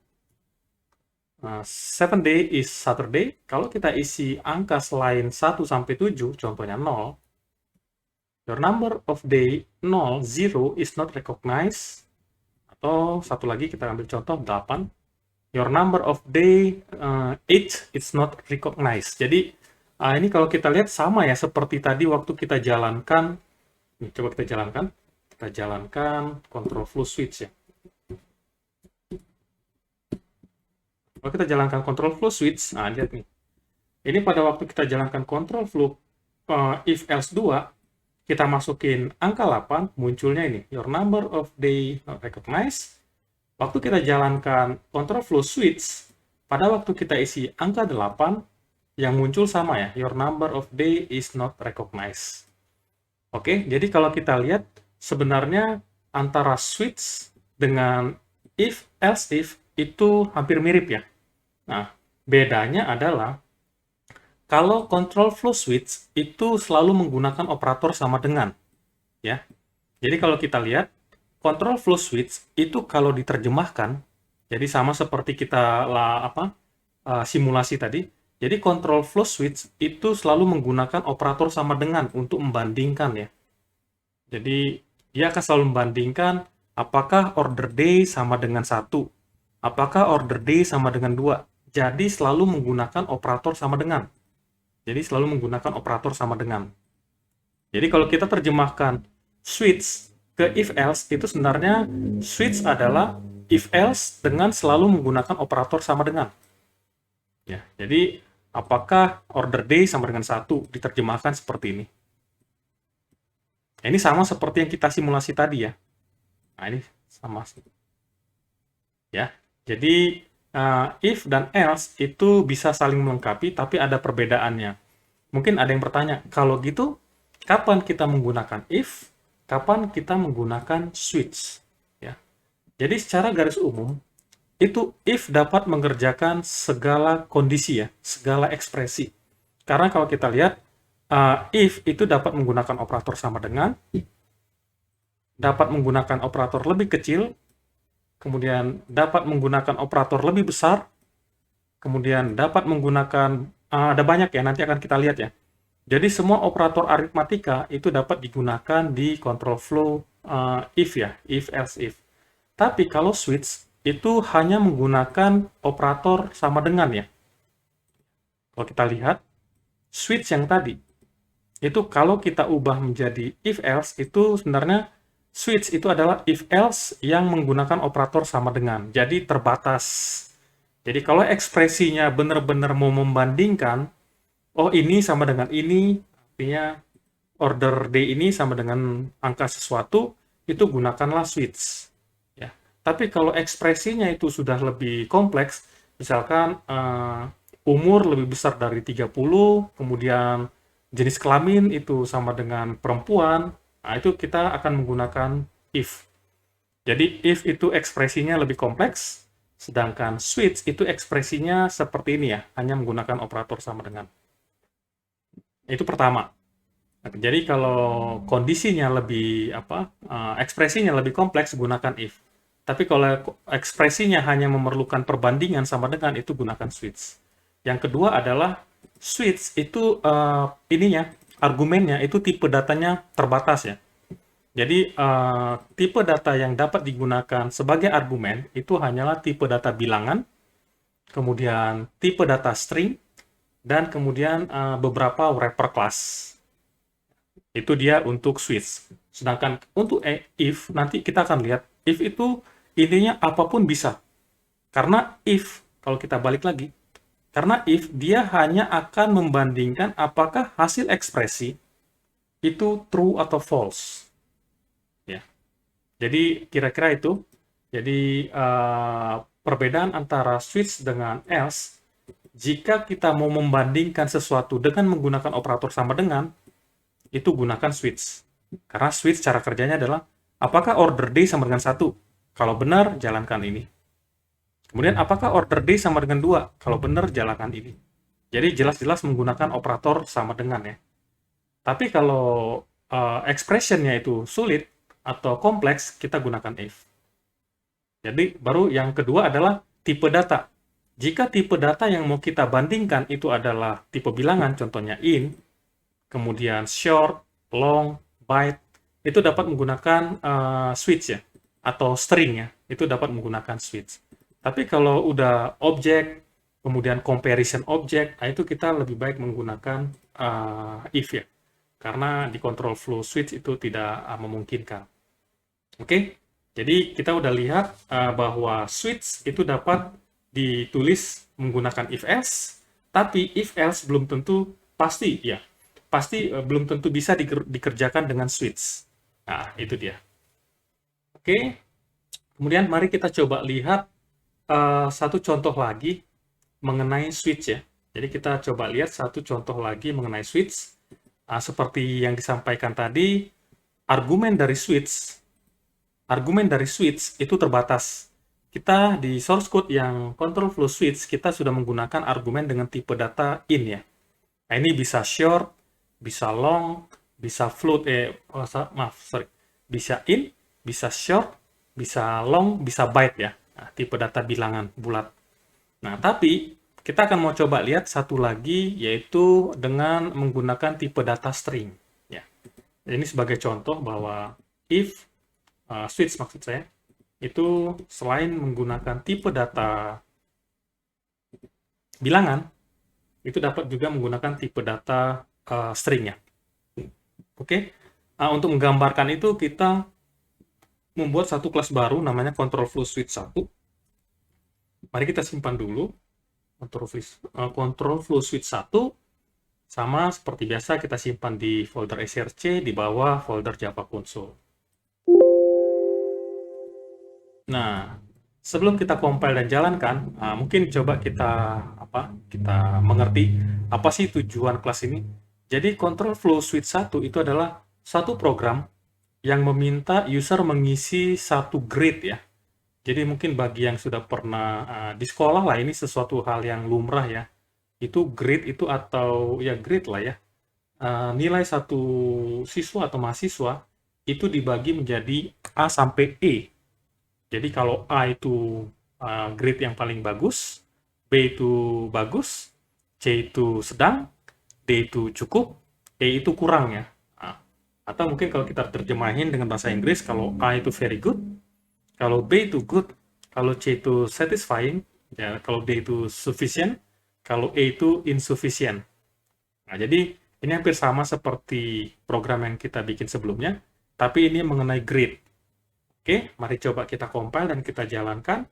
Seventh day is Saturday. Kalau kita isi angka selain 1 sampai 7, contohnya 0, your number of day 0, 0 is not recognized. Atau satu lagi kita ambil contoh 8. Your number of day 8 is not recognized. Jadi ini kalau kita lihat sama ya seperti tadi waktu kita jalankan. Nih, coba kita jalankan. Kita jalankan control flow switch ya. Kalau kita jalankan control flow switch, nah lihat nih. Ini pada waktu kita jalankan control flow if else 2, kita masukin angka 8, munculnya ini, your number of day not recognized. Waktu kita jalankan control flow switch, pada waktu kita isi angka 8, yang muncul sama ya, your number of day is not recognized. Oke, jadi kalau kita lihat, sebenarnya antara switch dengan if, else if, itu hampir mirip ya. Nah, bedanya adalah kalau control flow switch itu selalu menggunakan operator sama dengan ya. Jadi kalau kita lihat control flow switch itu kalau diterjemahkan jadi sama seperti kita simulasi tadi, Jadi control flow switch itu selalu menggunakan operator sama dengan untuk membandingkan ya. Jadi dia akan selalu membandingkan apakah order day sama dengan 1, apakah order day sama dengan 2. Jadi selalu menggunakan operator sama dengan. Jadi selalu menggunakan operator sama dengan. Jadi kalau kita terjemahkan switch ke if else, itu sebenarnya switch adalah if else dengan selalu menggunakan operator sama dengan. Ya, jadi apakah order day sama dengan 1 diterjemahkan seperti ini. Ini sama seperti yang kita simulasi tadi ya. Nah, ini sama. Ya, jadi if dan else itu bisa saling melengkapi, tapi ada perbedaannya. Mungkin ada yang bertanya, kalau gitu, kapan kita menggunakan if, kapan kita menggunakan switch? Ya. Jadi secara garis umum, itu if dapat mengerjakan segala kondisi ya, segala ekspresi. Karena kalau kita lihat, if itu dapat menggunakan operator sama dengan, dapat menggunakan operator lebih kecil, kemudian dapat menggunakan operator lebih besar, kemudian dapat menggunakan, ada banyak ya, nanti akan kita lihat ya. Jadi semua operator aritmatika itu dapat digunakan di control flow if ya, if, else, if. Tapi kalau switch, itu hanya menggunakan operator sama dengan ya. Kalau kita lihat, switch yang tadi, itu kalau kita ubah menjadi if else, itu sebenarnya switch itu adalah if else yang menggunakan operator sama dengan. Jadi terbatas. Jadi kalau ekspresinya benar-benar mau membandingkan, oh ini sama dengan ini, artinya order day ini sama dengan angka sesuatu, itu gunakanlah switch. Ya. Tapi kalau ekspresinya itu sudah lebih kompleks, misalkan umur lebih besar dari 30, kemudian jenis kelamin itu sama dengan perempuan, nah itu kita akan menggunakan if. Jadi if itu ekspresinya lebih kompleks, sedangkan switch itu ekspresinya seperti ini ya, hanya menggunakan operator sama dengan. Itu pertama. Jadi kalau kondisinya lebih ekspresinya lebih kompleks, gunakan if. Tapi kalau ekspresinya hanya memerlukan perbandingan sama dengan, itu gunakan switch. Yang kedua adalah switch itu argumennya itu tipe datanya terbatas ya. Jadi tipe data yang dapat digunakan sebagai argumen itu hanyalah tipe data bilangan, kemudian tipe data string, dan kemudian beberapa wrapper class. Itu dia untuk switch. Sedangkan untuk if, nanti kita akan lihat, if itu intinya apapun bisa. Karena if, kalau kita balik lagi, karena if dia hanya akan membandingkan apakah hasil ekspresi itu true atau false. Ya. Jadi kira-kira itu. Jadi perbedaan antara switch dengan else, jika kita mau membandingkan sesuatu dengan menggunakan operator sama dengan, itu gunakan switch. Karena switch cara kerjanya adalah, apakah order day sama dengan 1? Kalau benar, jalankan ini. Kemudian, apakah order day sama dengan 2? Kalau benar, jalankan ini. Jadi, jelas-jelas menggunakan operator sama dengan ya. Tapi kalau expression-nya itu sulit atau kompleks, kita gunakan if. Jadi, baru yang kedua adalah tipe data. Jika tipe data yang mau kita bandingkan itu adalah tipe bilangan, contohnya int, kemudian short, long, byte, itu dapat menggunakan switch ya, atau string ya, itu dapat menggunakan switch. Tapi kalau udah objek, kemudian comparison object, nah itu kita lebih baik menggunakan if ya, karena di control flow switch itu tidak memungkinkan. Oke, jadi kita udah lihat bahwa switch itu dapat ditulis menggunakan if else, tapi if else belum tentu pasti ya. Pasti belum tentu bisa dikerjakan dengan switch. Nah, itu dia. Oke, kemudian mari kita coba lihat satu contoh lagi mengenai switch ya. Jadi kita coba lihat satu contoh lagi mengenai switch. Seperti yang disampaikan tadi, argumen dari switch itu terbatas. Kita di source code yang control flow switch, kita sudah menggunakan argumen dengan tipe data in ya. Nah, ini bisa short, bisa long, bisa float, bisa in, bisa short, bisa long, bisa byte ya. Nah, tipe data bilangan bulat. Nah, tapi kita akan mau coba lihat satu lagi, yaitu dengan menggunakan tipe data string. Ya. Ini sebagai contoh bahwa if switch maksud saya, itu selain menggunakan tipe data bilangan, itu dapat juga menggunakan tipe data string ya. Oke, untuk menggambarkan itu kita membuat satu kelas baru namanya control flow switch 1. Mari kita simpan dulu control flow switch 1, sama seperti biasa kita simpan di folder src di bawah folder Java console. Nah, sebelum kita compile dan jalankan, mungkin coba kita mengerti apa sih tujuan kelas ini. Jadi control flow switch 1 itu adalah satu program yang meminta user mengisi satu grid ya. Jadi mungkin bagi yang sudah pernah di sekolah lah, ini sesuatu hal yang lumrah ya. Itu grid itu atau ya grid lah ya. Nilai satu siswa atau mahasiswa itu dibagi menjadi A sampai E. Jadi kalau A itu grade yang paling bagus, B itu bagus, C itu sedang, D itu cukup, E itu kurang ya. Atau mungkin kalau kita terjemahin dengan bahasa Inggris, kalau A itu very good, kalau B itu good, kalau C itu satisfying, ya, kalau D itu sufficient, kalau E itu insufficient. Nah, jadi ini hampir sama seperti program yang kita bikin sebelumnya, tapi ini mengenai grade. Oke, mari coba kita compile dan kita jalankan,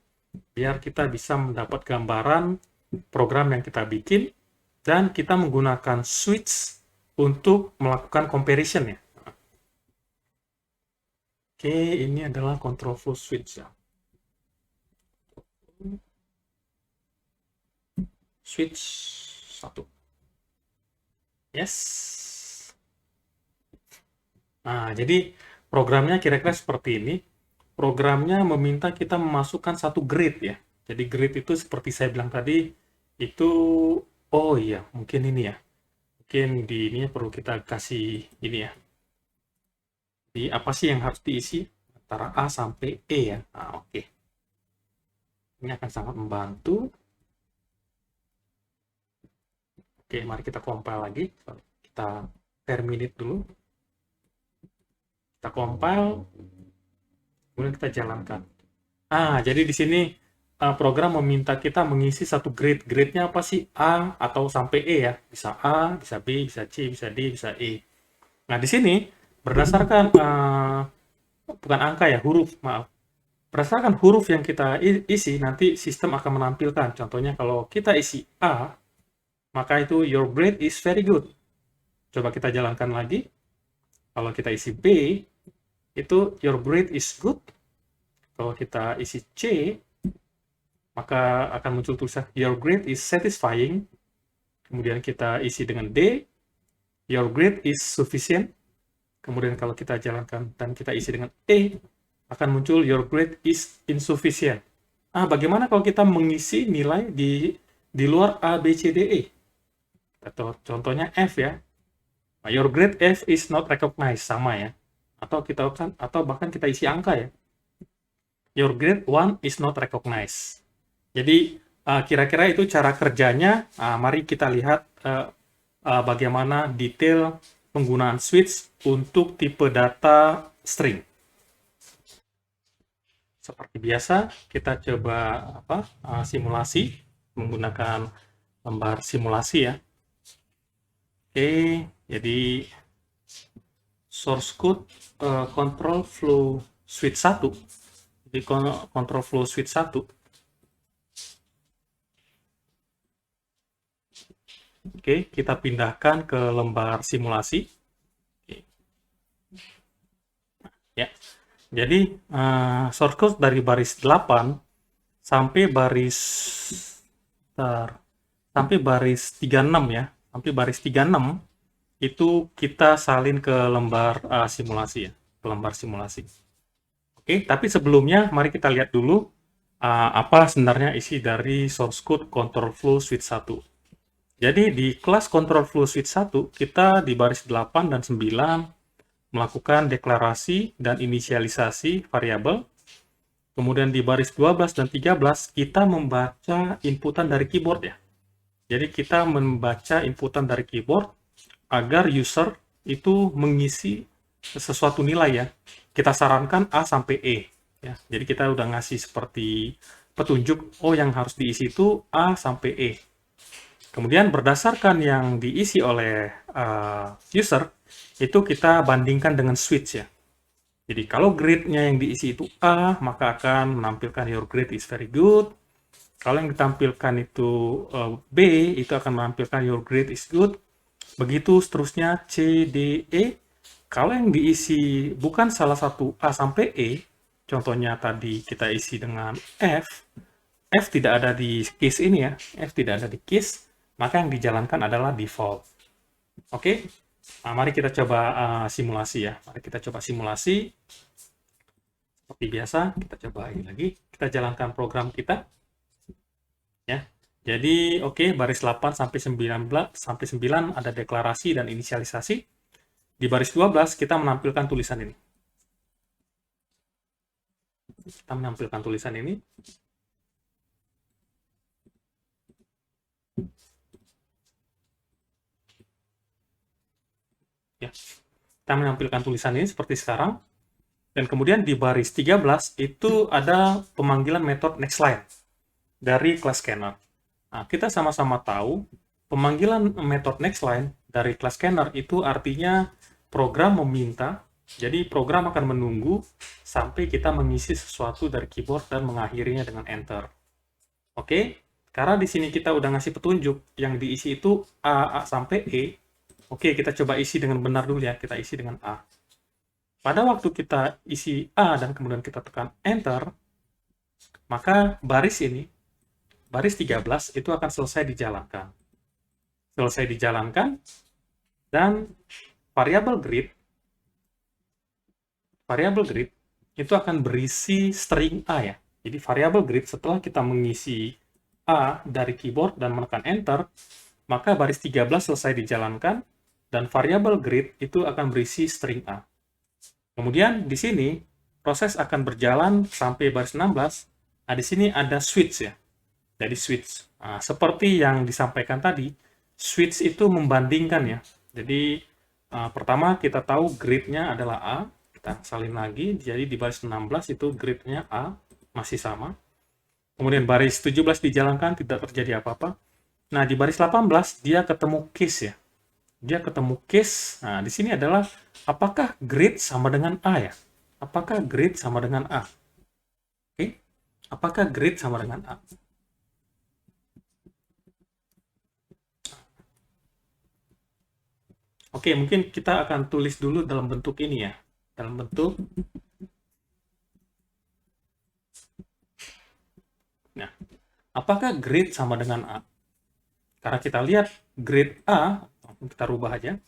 biar kita bisa mendapat gambaran program yang kita bikin, dan kita menggunakan switch untuk melakukan comparison ya. Oke, ini adalah control flow switch ya. Switch 1. Yes. Nah, jadi programnya kira-kira seperti ini. Programnya meminta kita memasukkan satu grid ya. Jadi grid itu seperti saya bilang tadi, itu, oh iya, mungkin ini ya. Mungkin di ini perlu kita kasih ini ya. Jadi apa sih yang harus diisi? Antara A sampai E ya. Nah, oke. Ini akan sangat membantu. Oke, mari kita compile lagi. Kita terminate dulu. Kita compile. Kemudian kita jalankan. Jadi di sini program meminta kita mengisi satu grid. Gridnya apa sih? A atau sampai E ya. Bisa A, bisa B, bisa C, bisa D, bisa E. Nah, di sini berdasarkan bukan angka ya, huruf, maaf. Berdasarkan huruf yang kita isi, nanti sistem akan menampilkan. Contohnya kalau kita isi A, maka itu your grade is very good. Coba kita jalankan lagi. Kalau kita isi B, itu your grade is good. Kalau kita isi C, maka akan muncul tulisan your grade is satisfying. Kemudian kita isi dengan D, your grade is sufficient. Kemudian kalau kita jalankan dan kita isi dengan E, akan muncul your grade is insufficient. Bagaimana kalau kita mengisi nilai di luar A, B, C, D, E? Atau contohnya F ya. Your grade F is not recognized, sama ya. Atau bahkan kita isi angka ya. Your grade 1 is not recognized. Jadi kira-kira itu cara kerjanya. Mari kita lihat bagaimana detail penggunaan switch untuk tipe data string. Seperti biasa, kita coba simulasi menggunakan lembar simulasi ya. Oke, jadi source code control flow switch 1. Jadi control flow switch 1. Oke, kita pindahkan ke lembar simulasi. Oke. Ya. Jadi source code dari baris 8 sampai baris 36 ya. Sampai baris 36 itu kita salin ke lembar simulasi ya, ke lembar simulasi. Oke, tapi sebelumnya mari kita lihat dulu apa sebenarnya isi dari source code control flow switch 1. Jadi di kelas control flow switch 1, kita di baris 8 dan 9 melakukan deklarasi dan inisialisasi variabel. Kemudian di baris 12 dan 13 kita membaca inputan dari keyboard ya. Jadi kita membaca inputan dari keyboard agar user itu mengisi sesuatu nilai ya. Kita sarankan A sampai E. Ya. Jadi kita udah ngasih seperti petunjuk, oh yang harus diisi itu A sampai E. Kemudian berdasarkan yang diisi oleh user, itu kita bandingkan dengan switch ya. Jadi kalau grade-nya yang diisi itu A, maka akan menampilkan your grade is very good. Kalau yang ditampilkan itu B, itu akan menampilkan your grade is good. Begitu seterusnya C, D, E. Kalau yang diisi bukan salah satu A sampai E, contohnya tadi kita isi dengan F, F tidak ada di case ini ya, F tidak ada di case, maka yang dijalankan adalah default. Oke, nah, mari kita coba simulasi ya. Mari kita coba simulasi. Seperti biasa, kita coba ini lagi. Kita jalankan program kita. Ya. Jadi, oke, baris 8 sampai 19 sampai 9 ada deklarasi dan inisialisasi. Di baris 12 kita menampilkan tulisan ini. Kita menampilkan tulisan ini. Ya. Kita menampilkan tulisan ini seperti sekarang. Dan kemudian di baris 13 itu ada pemanggilan metode nextLine dari class scanner. Nah, kita sama-sama tahu pemanggilan metode nextLine dari class scanner itu artinya program meminta, jadi program akan menunggu sampai kita mengisi sesuatu dari keyboard dan mengakhirinya dengan enter. Oke, karena di sini kita udah ngasih petunjuk yang diisi itu A sampai E. Oke, kita coba isi dengan benar dulu ya, kita isi dengan A. Pada waktu kita isi A dan kemudian kita tekan enter, maka baris ini, baris 13 itu akan selesai dijalankan. Selesai dijalankan, dan variabel grid itu akan berisi string A ya. Jadi variabel grid setelah kita mengisi A dari keyboard dan menekan enter, maka baris 13 selesai dijalankan, dan variabel grid itu akan berisi string A. Kemudian di sini proses akan berjalan sampai baris 16. Nah, di sini ada switch ya. Jadi switch. Nah, seperti yang disampaikan tadi, switch itu membandingkan ya. Jadi pertama kita tahu grid-nya adalah A. Kita salin lagi. Jadi di baris 16 itu grid-nya A masih sama. Kemudian baris 17 dijalankan, tidak terjadi apa-apa. Nah, di baris 18 dia ketemu case ya. Dia ketemu case. Nah, di sini adalah apakah grade sama dengan A ya? Apakah grade sama dengan A? Oke. Apakah grade sama dengan A? Oke, mungkin kita akan tulis dulu dalam bentuk ini ya. Dalam bentuk. Nah, apakah grade sama dengan A? Karena kita lihat grade A, kita rubah aja.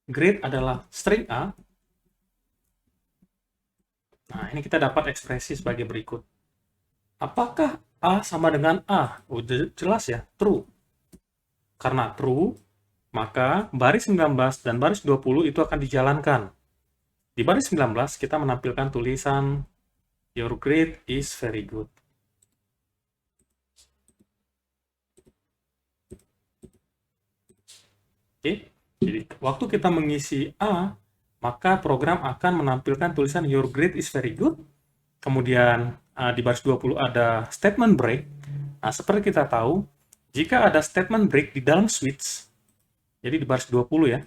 Grade adalah string A. Nah, ini kita dapat ekspresi sebagai berikut. Apakah A sama dengan A? Udah jelas ya, true. Karena true, maka baris 19 dan baris 20 itu akan dijalankan. Di baris 19 kita menampilkan tulisan your grade is very good. Oke, jadi waktu kita mengisi A, maka program akan menampilkan tulisan your grade is very good. Kemudian di baris 20 ada statement break. Nah, seperti kita tahu, jika ada statement break di dalam switch, jadi di baris 20 ya,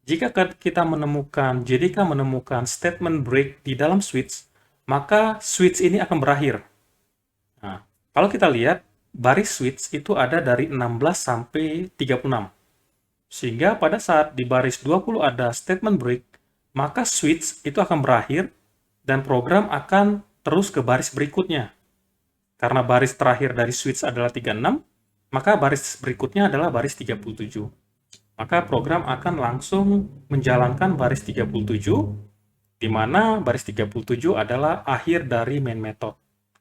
jika kita menemukan, JDK menemukan statement break di dalam switch, maka switch ini akan berakhir. Nah, kalau kita lihat, baris switch itu ada dari 16 sampai 36. Sehingga pada saat di baris 20 ada statement break, maka switch itu akan berakhir dan program akan terus ke baris berikutnya. Karena baris terakhir dari switch adalah 36, maka baris berikutnya adalah baris 37. Maka program akan langsung menjalankan baris 37, di mana baris 37 adalah akhir dari main method,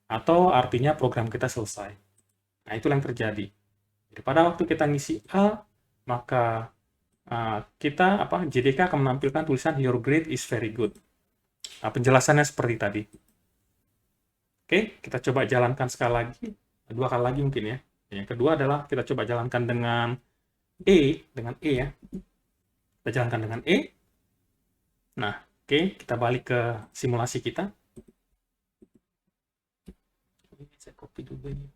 atau artinya program kita selesai. Nah, itulah yang terjadi. Jadi pada waktu kita ngisi A, maka JDK akan menampilkan tulisan your grade is very good. Nah, penjelasannya seperti tadi. Oke, kita coba jalankan sekali lagi, 2 kali lagi mungkin ya. Yang kedua adalah kita coba jalankan dengan E ya. Kita jalankan dengan E. Nah, oke, kita balik ke simulasi kita. Ini saya copy dulu ini.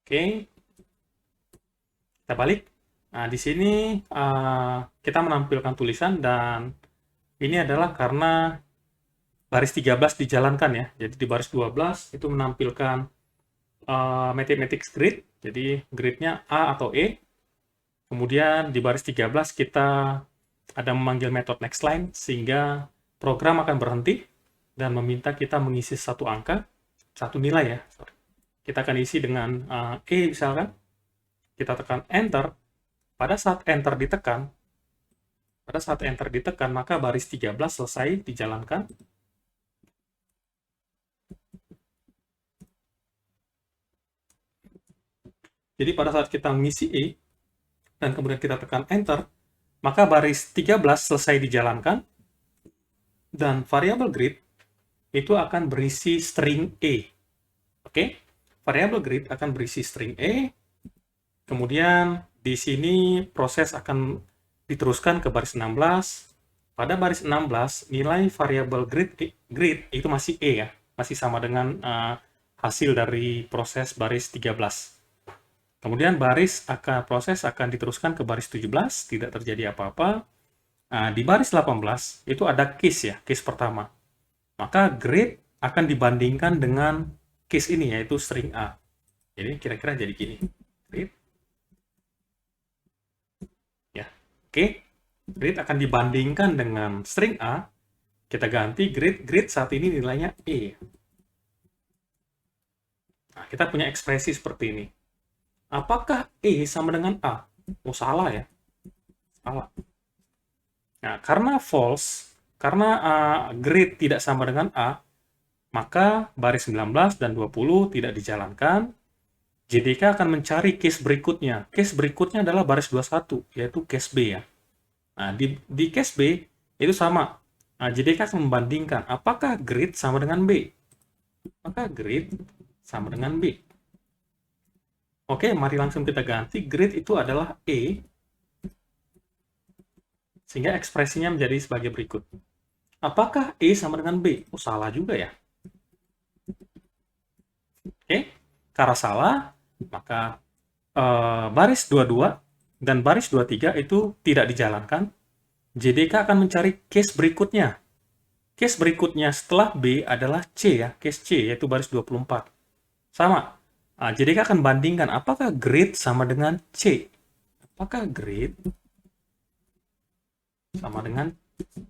Oke, kita balik. Nah, di sini kita menampilkan tulisan dan ini adalah karena baris 13 dijalankan ya. Jadi di baris 12 itu menampilkan mathematics grid. Jadi gridnya A atau E. Kemudian di baris 13 kita ada memanggil metode next line sehingga program akan berhenti dan meminta kita mengisi satu angka, satu nilai ya. Kita akan isi dengan E misalkan. Kita tekan enter. Pada saat enter ditekan, maka baris 13 selesai dijalankan. Jadi pada saat kita mengisi E, dan kemudian kita tekan enter, maka baris 13 selesai dijalankan, dan variabel grid itu akan berisi string E. Oke? Variabel grid akan berisi string E, kemudian di sini proses akan diteruskan ke baris 16. Pada baris 16, nilai variabel grid itu masih E ya, masih sama dengan hasil dari proses baris 13. Kemudian proses akan diteruskan ke baris 17, tidak terjadi apa-apa. Nah, di baris 18 itu ada case ya, case pertama. Maka grid akan dibandingkan dengan case ini, yaitu string A. Jadi kira-kira jadi gini. Grid. Ya, oke. Grid akan dibandingkan dengan string A. Kita ganti grid saat ini nilainya E. Nah, kita punya ekspresi seperti ini. Apakah E sama dengan A? Oh, salah ya. Salah. Nah, karena false, karena grid tidak sama dengan A, maka baris 19 dan 20 tidak dijalankan. JDK akan mencari case berikutnya. Case berikutnya adalah baris 21, yaitu case B ya. Nah, di case B itu sama. Nah, JDK akan membandingkan apakah grid sama dengan B. Maka grid sama dengan B. Oke, mari langsung kita ganti. Grid itu adalah E. Sehingga ekspresinya menjadi sebagai berikut. Apakah E sama dengan B? Oh, salah juga ya. Oke, karena salah, maka baris 22 dan baris 23 itu tidak dijalankan. JDK akan mencari case berikutnya. Case berikutnya setelah B adalah C ya, case C, yaitu baris 24. Sama. Nah, JDK akan bandingkan apakah grid sama dengan C. Apakah grid sama dengan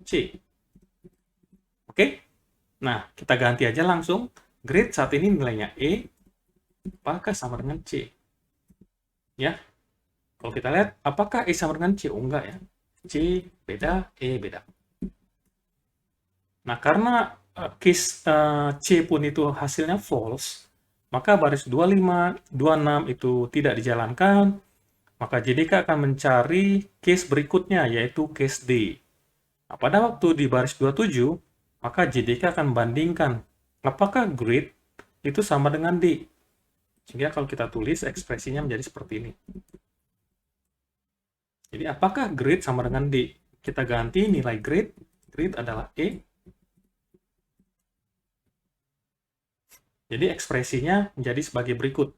C. Oke? Nah, kita ganti aja langsung. Grid saat ini nilainya E, apakah sama dengan C? Ya. Kalau kita lihat, apakah E sama dengan C? Oh, enggak ya. C beda, E beda. Nah, karena case C pun itu hasilnya false, maka baris 25, 26 itu tidak dijalankan, maka JDK akan mencari case berikutnya, yaitu case D. Nah, pada waktu di baris 27, maka JDK akan membandingkan apakah grid itu sama dengan D. Sehingga kalau kita tulis, ekspresinya menjadi seperti ini. Jadi apakah grid sama dengan D? Kita ganti nilai grid. Grid adalah E. Jadi ekspresinya menjadi sebagai berikut.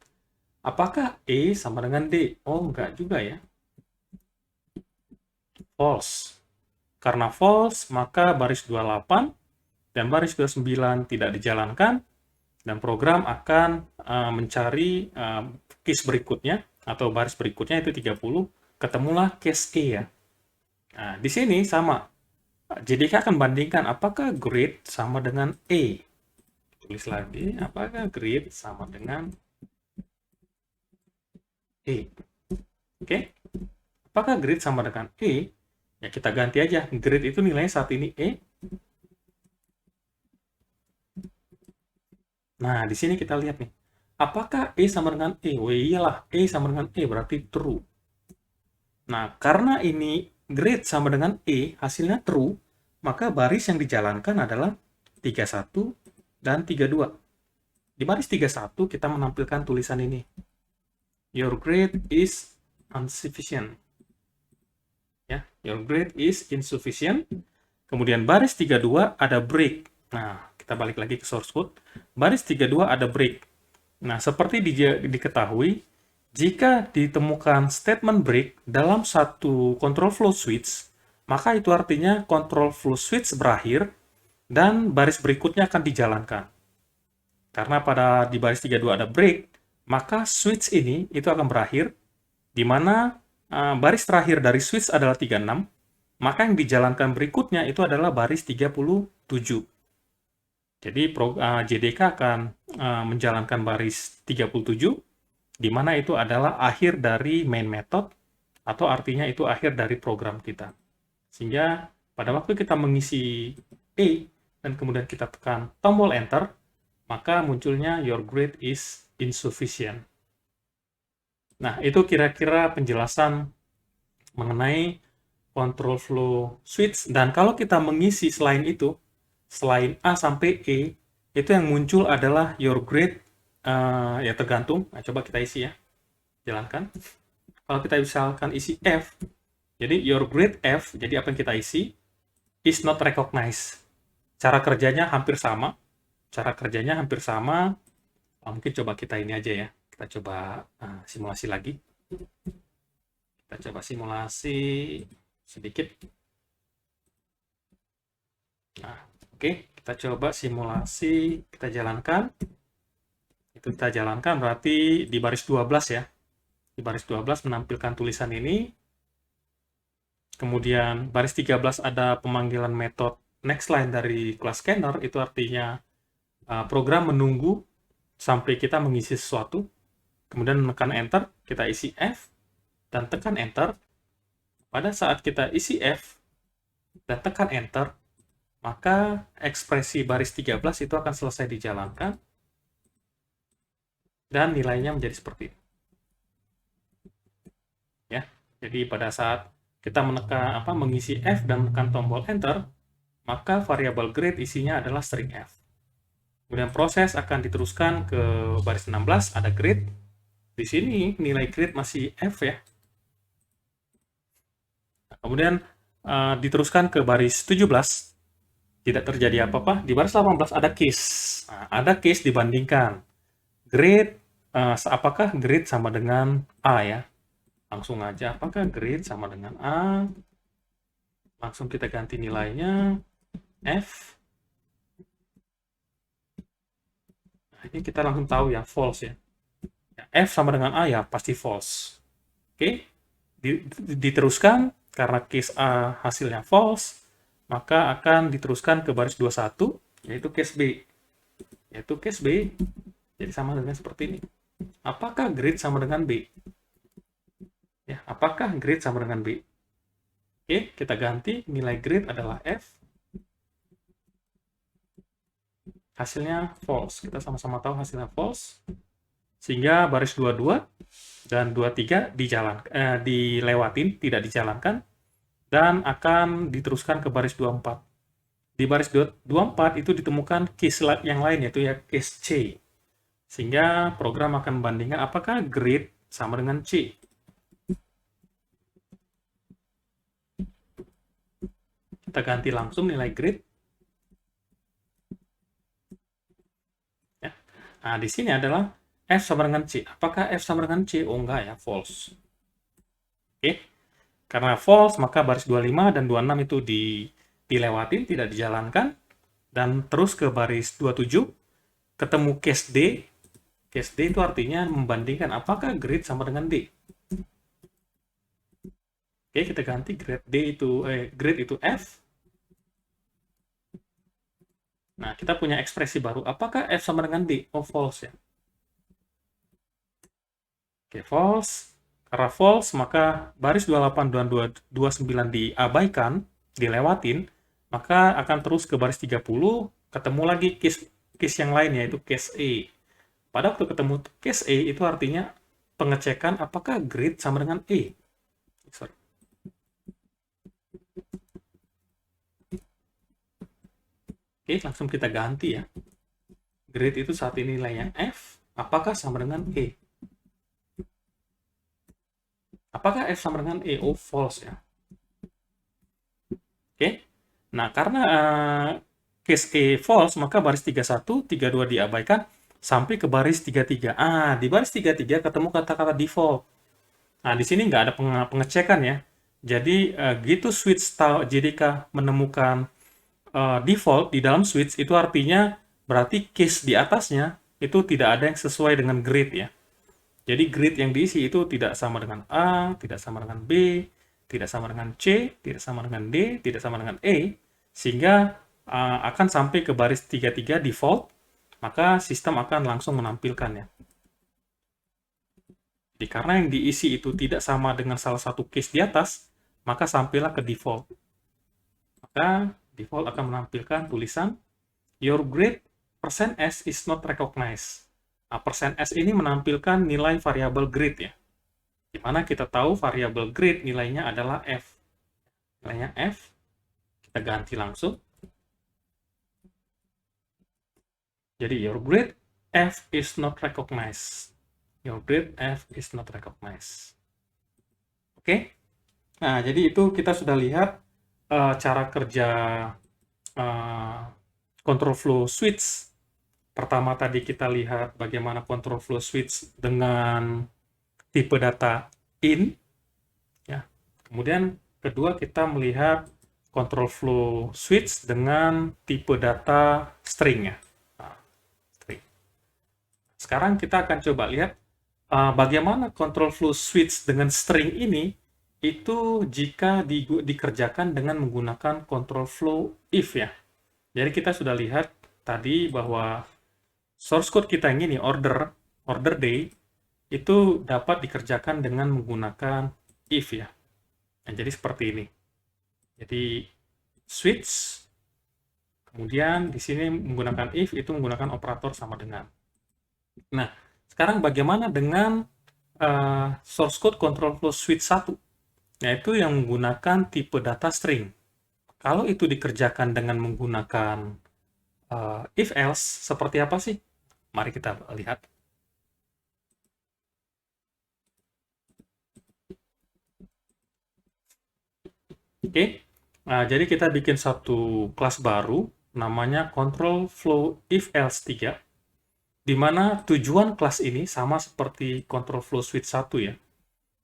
Apakah E sama dengan D? Oh, enggak juga ya. False. Karena false, maka baris 28 dan baris 29 tidak dijalankan, dan program akan mencari case berikutnya, atau baris berikutnya itu 30, ketemulah case E ya. Nah, di sini sama. JDK akan bandingkan apakah grid sama dengan E. Tulis lagi, apakah grid sama dengan E. Oke? Apakah grid sama dengan E? Ya kita ganti aja. Grid itu nilainya saat ini E. Nah, di sini kita lihat nih. Apakah E sama dengan E? Oh iyalah, E sama dengan E berarti true. Nah, karena ini grid sama dengan E, hasilnya true, maka baris yang dijalankan adalah 31 dan 32. Di baris 31 kita menampilkan tulisan ini. Your grade is insufficient. Ya, your grade is insufficient. Kemudian baris 32 ada break. Nah, kita balik lagi ke source code. Baris 32 ada break. Nah, seperti diketahui, jika ditemukan statement break dalam satu control flow switch, maka itu artinya control flow switch berakhir dan baris berikutnya akan dijalankan. Karena di baris 32 ada break, maka switch ini itu akan berakhir, di mana baris terakhir dari switch adalah 36, maka yang dijalankan berikutnya itu adalah baris 37. Jadi JDK akan menjalankan baris 37, di mana itu adalah akhir dari main method, atau artinya itu akhir dari program kita. Sehingga pada waktu kita mengisi E, dan kemudian kita tekan tombol Enter, maka munculnya your grade is insufficient. Nah, itu kira-kira penjelasan mengenai control flow switch. Dan kalau kita mengisi selain itu, selain A sampai E, itu yang muncul adalah your grade, ya tergantung. Nah, coba kita isi ya, jalankan. Kalau kita misalkan isi F, jadi your grade F, jadi apa yang kita isi, is not recognized. Cara kerjanya hampir sama. Mungkin coba kita ini aja ya. Kita coba simulasi lagi. Kita coba simulasi sedikit. Nah, oke. Kita coba simulasi. Kita jalankan. Itu kita jalankan berarti di baris 12 ya. Di baris 12 menampilkan tulisan ini. Kemudian baris 13 ada pemanggilan metode next line dari class scanner. Itu artinya program menunggu sampai kita mengisi sesuatu, kemudian menekan Enter, kita isi F, dan tekan Enter. Pada saat kita isi F, dan tekan Enter, maka ekspresi baris 13 itu akan selesai dijalankan, dan nilainya menjadi seperti ini. Ya, jadi pada saat kita mengisi F dan menekan tombol Enter, maka variabel grade isinya adalah string F. Kemudian proses akan diteruskan ke baris 16, ada grade. Di sini nilai grade masih F ya. Nah, kemudian diteruskan ke baris 17, tidak terjadi apa-apa. Di baris 18 ada case. Nah, ada case dibandingkan. Grade, apakah grade sama dengan A ya? Langsung aja, apakah grade sama dengan A? Langsung kita ganti nilainya, F. Ini kita langsung tahu ya, false ya. F sama dengan A ya, pasti false. Oke, diteruskan, karena case A hasilnya false, maka akan diteruskan ke baris 21, yaitu case B. Jadi sama dengan seperti ini. Apakah grade sama dengan B? Ya, apakah grade sama dengan B? Oke, kita ganti, nilai grade adalah F. Hasilnya false. Kita sama-sama tahu hasilnya false. Sehingga baris 22 dan 23 dilewatin, tidak dijalankan, dan akan diteruskan ke baris 24. Di baris 24 itu ditemukan case yang lain, yaitu ya case C. Sehingga program akan membandingkan apakah grade sama dengan C. Kita ganti langsung nilai grade. Nah, di sini adalah F sama dengan C. Apakah F sama dengan C? Oh, enggak ya, false. Oke. Karena false, maka baris 25 dan 26 itu dilewatin, tidak dijalankan. Dan terus ke baris 27, ketemu case D. Case D itu artinya membandingkan apakah grade sama dengan D. Oke, kita ganti grade itu F. Nah, kita punya ekspresi baru. Apakah F sama dengan D? Oh, false ya. Oke, false. Karena false, maka baris 28 dan 29 diabaikan, dilewatin, maka akan terus ke baris 30, ketemu lagi case yang lain, yaitu case E. Pada waktu ketemu case E, itu artinya pengecekan apakah grade sama dengan E. Sorry. Oke, langsung kita ganti ya. Grade itu saat ini nilainya F, apakah sama dengan E? Apakah F sama dengan E? Oh, false ya. Oke. Nah, karena case E false, maka baris 31, 32 diabaikan, sampai ke baris 33. Di baris 33 ketemu kata-kata default. Nah, di sini nggak ada pengecekan ya. Jadi, gitu switch JDK menemukan default di dalam switch, itu artinya berarti case di atasnya itu tidak ada yang sesuai dengan grid ya. Jadi grid yang diisi itu tidak sama dengan A, tidak sama dengan B, tidak sama dengan C, tidak sama dengan D, tidak sama dengan E, sehingga akan sampai ke baris 33 default, maka sistem akan langsung menampilkannya. Jadi karena yang diisi itu tidak sama dengan salah satu case di atas, maka sampailah ke default. Maka default akan menampilkan tulisan your grade %s is not recognized. Nah, %s ini menampilkan nilai variabel grade ya. Di mana kita tahu variabel grade nilainya adalah F. Nilainya F, kita ganti langsung. Jadi your grade F is not recognized. Your grade F is not recognized. Oke? Nah, jadi itu kita sudah lihat cara kerja control flow switch. Pertama tadi kita lihat bagaimana control flow switch dengan tipe data in, ya. Kemudian kedua kita melihat control flow switch dengan tipe data string ya. Nah, string. Sekarang kita akan coba lihat bagaimana control flow switch dengan string ini itu jika dikerjakan dengan menggunakan control flow if ya. Jadi kita sudah lihat tadi bahwa source code kita yang ini order day itu dapat dikerjakan dengan menggunakan if ya. Nah, jadi seperti ini. Jadi switch, kemudian di sini menggunakan if itu menggunakan operator sama dengan. Nah, sekarang bagaimana dengan source code control flow switch 1? Yaitu yang menggunakan tipe data string. Kalau itu dikerjakan dengan menggunakan if else, seperti apa sih? Mari kita lihat. Oke, nah, jadi kita bikin satu kelas baru, namanya control flow if else 3, di mana tujuan kelas ini sama seperti control flow switch 1 ya.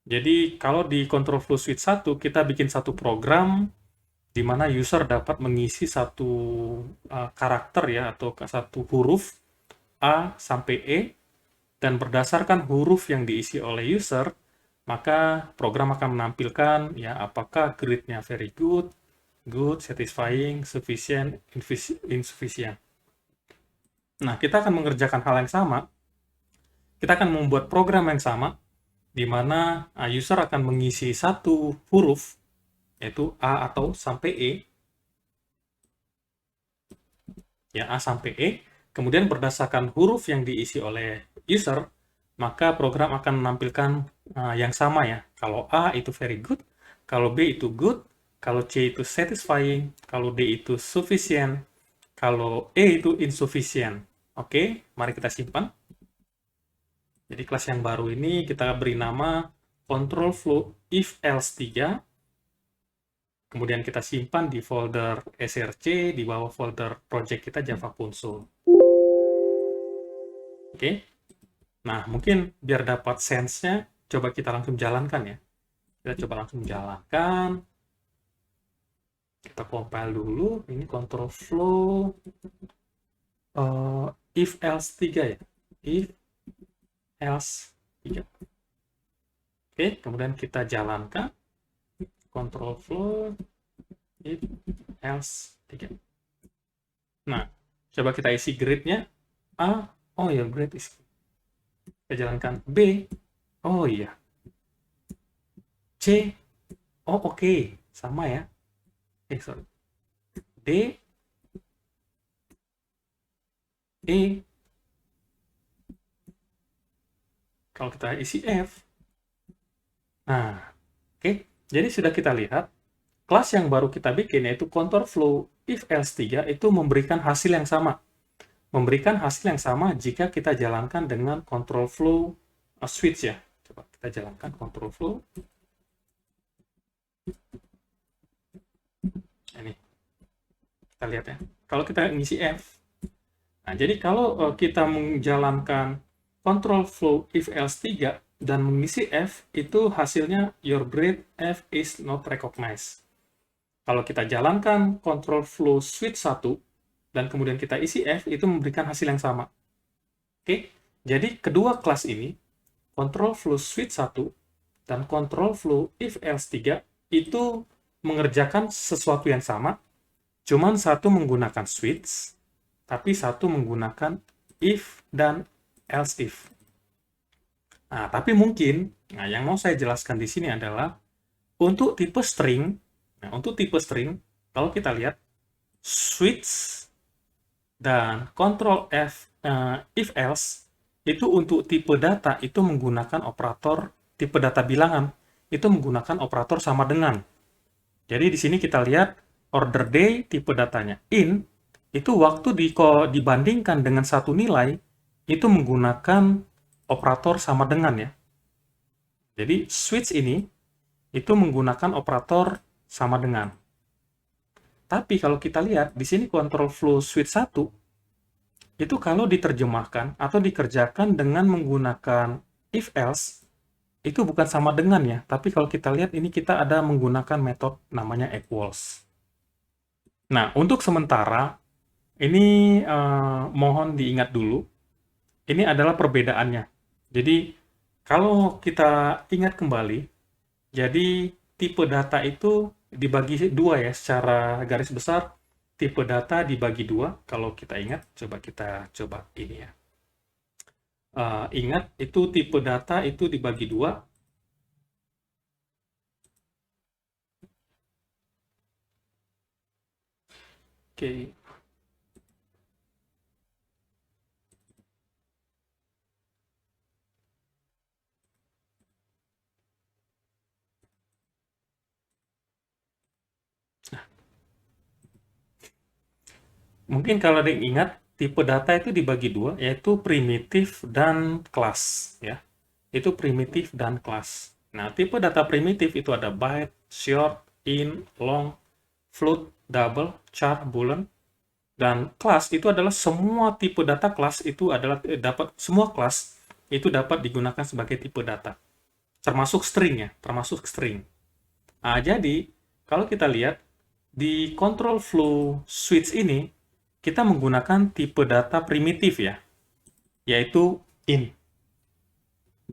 Jadi kalau di control flow switch 1, kita bikin satu program di mana user dapat mengisi satu karakter ya, atau satu huruf A sampai E, dan berdasarkan huruf yang diisi oleh user, maka program akan menampilkan ya apakah grade-nya very good, good, satisfying, sufficient, insufficient. Nah, kita akan mengerjakan hal yang sama. Kita akan membuat program yang sama, di mana user akan mengisi satu huruf, yaitu A atau sampai E, ya A sampai E, kemudian berdasarkan huruf yang diisi oleh user, maka program akan menampilkan yang sama ya. Kalau A itu very good, kalau B itu good, kalau C itu satisfying, kalau D itu sufficient, kalau E itu insufficient. Oke, mari kita simpan. Jadi kelas yang baru ini kita beri nama control flow if else 3. Kemudian kita simpan di folder src, di bawah folder project kita Java Console. Oke. Nah, mungkin biar dapat sense-nya, coba kita langsung jalankan ya. Kita coba langsung jalankan. Kita compile dulu. Ini control flow if else 3 ya. If else 3. Oke, kemudian kita jalankan. Control flow if else 3. Nah, coba kita isi grid-nya. A, oh ya, grid is. Kita jalankan. B, oh iya. C, oh oke. Sama ya. Sorry. D, E, kalau kita isi F. Nah, oke. Jadi sudah kita lihat kelas yang baru kita bikin yaitu control flow if else 3 itu memberikan hasil yang sama. Memberikan hasil yang sama jika kita jalankan dengan control flow switch ya. Coba kita jalankan control flow. Ini. Kita lihat ya. Kalau kita ngisi F. Nah, jadi kalau kita menjalankan control flow if else 3 dan mengisi F, itu hasilnya your grade F is not recognized. Kalau kita jalankan control flow switch 1 dan kemudian kita isi F, itu memberikan hasil yang sama. Oke, jadi kedua kelas ini, control flow switch 1 dan control flow if else 3 itu mengerjakan sesuatu yang sama, cuman satu menggunakan switch, tapi satu menggunakan if dan else if. Nah, tapi mungkin, yang mau saya jelaskan di sini adalah untuk tipe string. Nah, untuk tipe string, kalau kita lihat switch dan control if else itu untuk tipe data itu menggunakan operator tipe data bilangan, itu menggunakan operator sama dengan. Jadi di sini kita lihat order day tipe datanya in, itu waktu dibandingkan dengan satu nilai itu menggunakan operator sama dengan ya. Jadi switch ini itu menggunakan operator sama dengan. Tapi kalau kita lihat di sini control flow switch 1 itu kalau diterjemahkan atau dikerjakan dengan menggunakan if else itu bukan sama dengan ya, tapi kalau kita lihat ini kita ada menggunakan metode namanya equals. Nah, untuk sementara ini mohon diingat dulu, ini adalah perbedaannya. Jadi kalau kita ingat kembali, jadi tipe data itu dibagi dua ya, secara garis besar tipe data dibagi dua. Kalau kita ingat, kita coba ini ya. Ingat itu tipe data itu dibagi dua. Oke. Mungkin kalau ada yang ingat, tipe data itu dibagi dua, yaitu primitif dan kelas. Ya. Itu primitif dan kelas. Nah, tipe data primitif itu ada byte, short, int, long, float, double, char, boolean, dan kelas itu adalah semua tipe data kelas itu adalah semua kelas itu dapat digunakan sebagai tipe data. Termasuk string ya, termasuk string. Nah, jadi kalau kita lihat di control flow switch ini kita menggunakan tipe data primitif ya, yaitu int.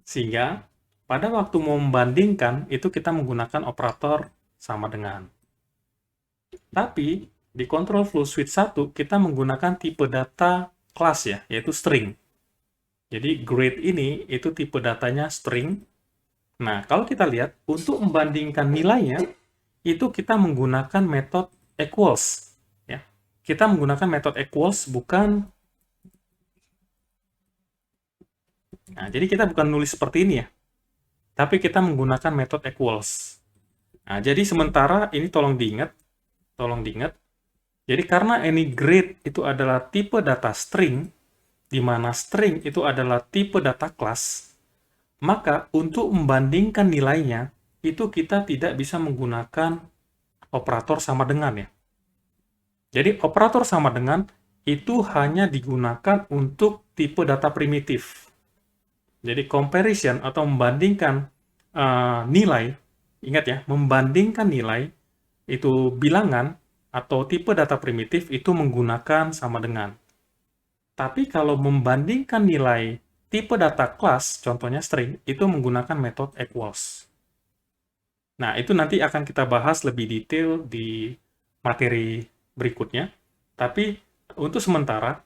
Sehingga pada waktu mau membandingkan itu kita menggunakan operator sama dengan. Tapi di control flow switch 1 kita menggunakan tipe data kelas ya, yaitu string. Jadi grade ini itu tipe datanya string. Nah, kalau kita lihat untuk membandingkan nilainya itu kita menggunakan metode equals ya. Kita menggunakan metode equals bukan. Nah, jadi kita bukan nulis seperti ini ya. Tapi kita menggunakan metode equals. Nah, jadi sementara ini tolong diingat. Jadi karena ini grade itu adalah tipe data string, di mana string itu adalah tipe data kelas, maka untuk membandingkan nilainya, itu kita tidak bisa menggunakan operator sama dengan ya. Jadi operator sama dengan itu hanya digunakan untuk tipe data primitif. Jadi comparison atau membandingkan nilai, ingat ya, membandingkan nilai itu bilangan atau tipe data primitif itu menggunakan sama dengan. Tapi kalau membandingkan nilai tipe data kelas, contohnya string, itu menggunakan metode equals. Nah, itu nanti akan kita bahas lebih detail di materi berikutnya. Tapi untuk sementara,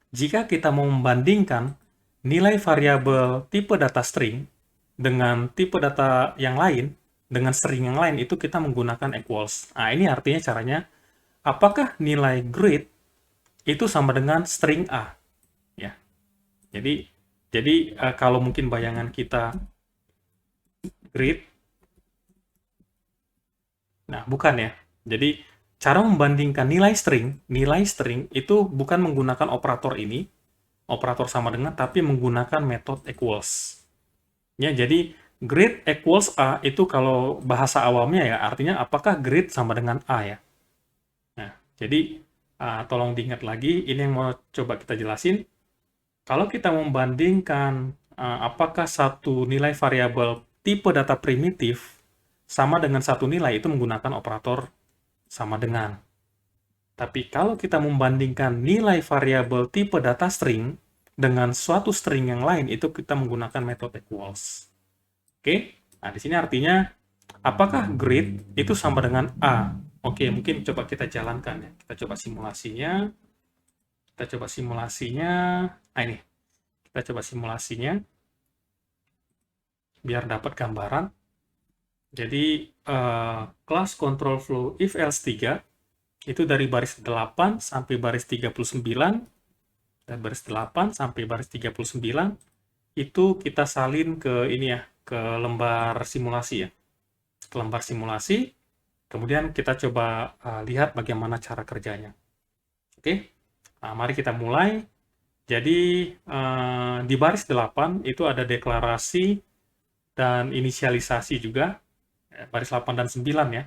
jika kita mau membandingkan nilai variabel tipe data string dengan tipe data yang lain, dengan string yang lain, itu kita menggunakan equals. Nah, ini artinya caranya, apakah nilai grade itu sama dengan string A? Ya. Jadi kalau mungkin bayangan kita grade Nah, bukan ya. Jadi, cara membandingkan nilai string itu bukan menggunakan operator ini, operator sama dengan, tapi menggunakan metode equals. Ya, jadi grade equals A itu kalau bahasa awamnya ya, artinya apakah grade sama dengan A ya. Nah, jadi tolong diingat lagi, ini yang mau coba kita jelasin. Kalau kita membandingkan apakah satu nilai variabel tipe data primitif sama dengan satu nilai, itu menggunakan operator sama dengan. Tapi kalau kita membandingkan nilai variabel tipe data string dengan suatu string yang lain, itu kita menggunakan metode equals. Oke? Nah, di sini artinya, apakah grade itu sama dengan A? Oke, mungkin coba kita jalankan ya. Kita coba simulasinya. Nah, ini. Kita coba simulasinya, biar dapat gambaran. Jadi, kelas control flow if else 3, itu dari baris 8 sampai baris 39, dan baris 8 sampai baris 39, itu kita salin ke ini ya, ke lembar simulasi ya. Ke lembar simulasi, kemudian kita coba lihat bagaimana cara kerjanya. Oke, nah, mari kita mulai. Jadi, di baris 8 itu ada deklarasi dan inisialisasi juga, baris 8 dan 9 ya.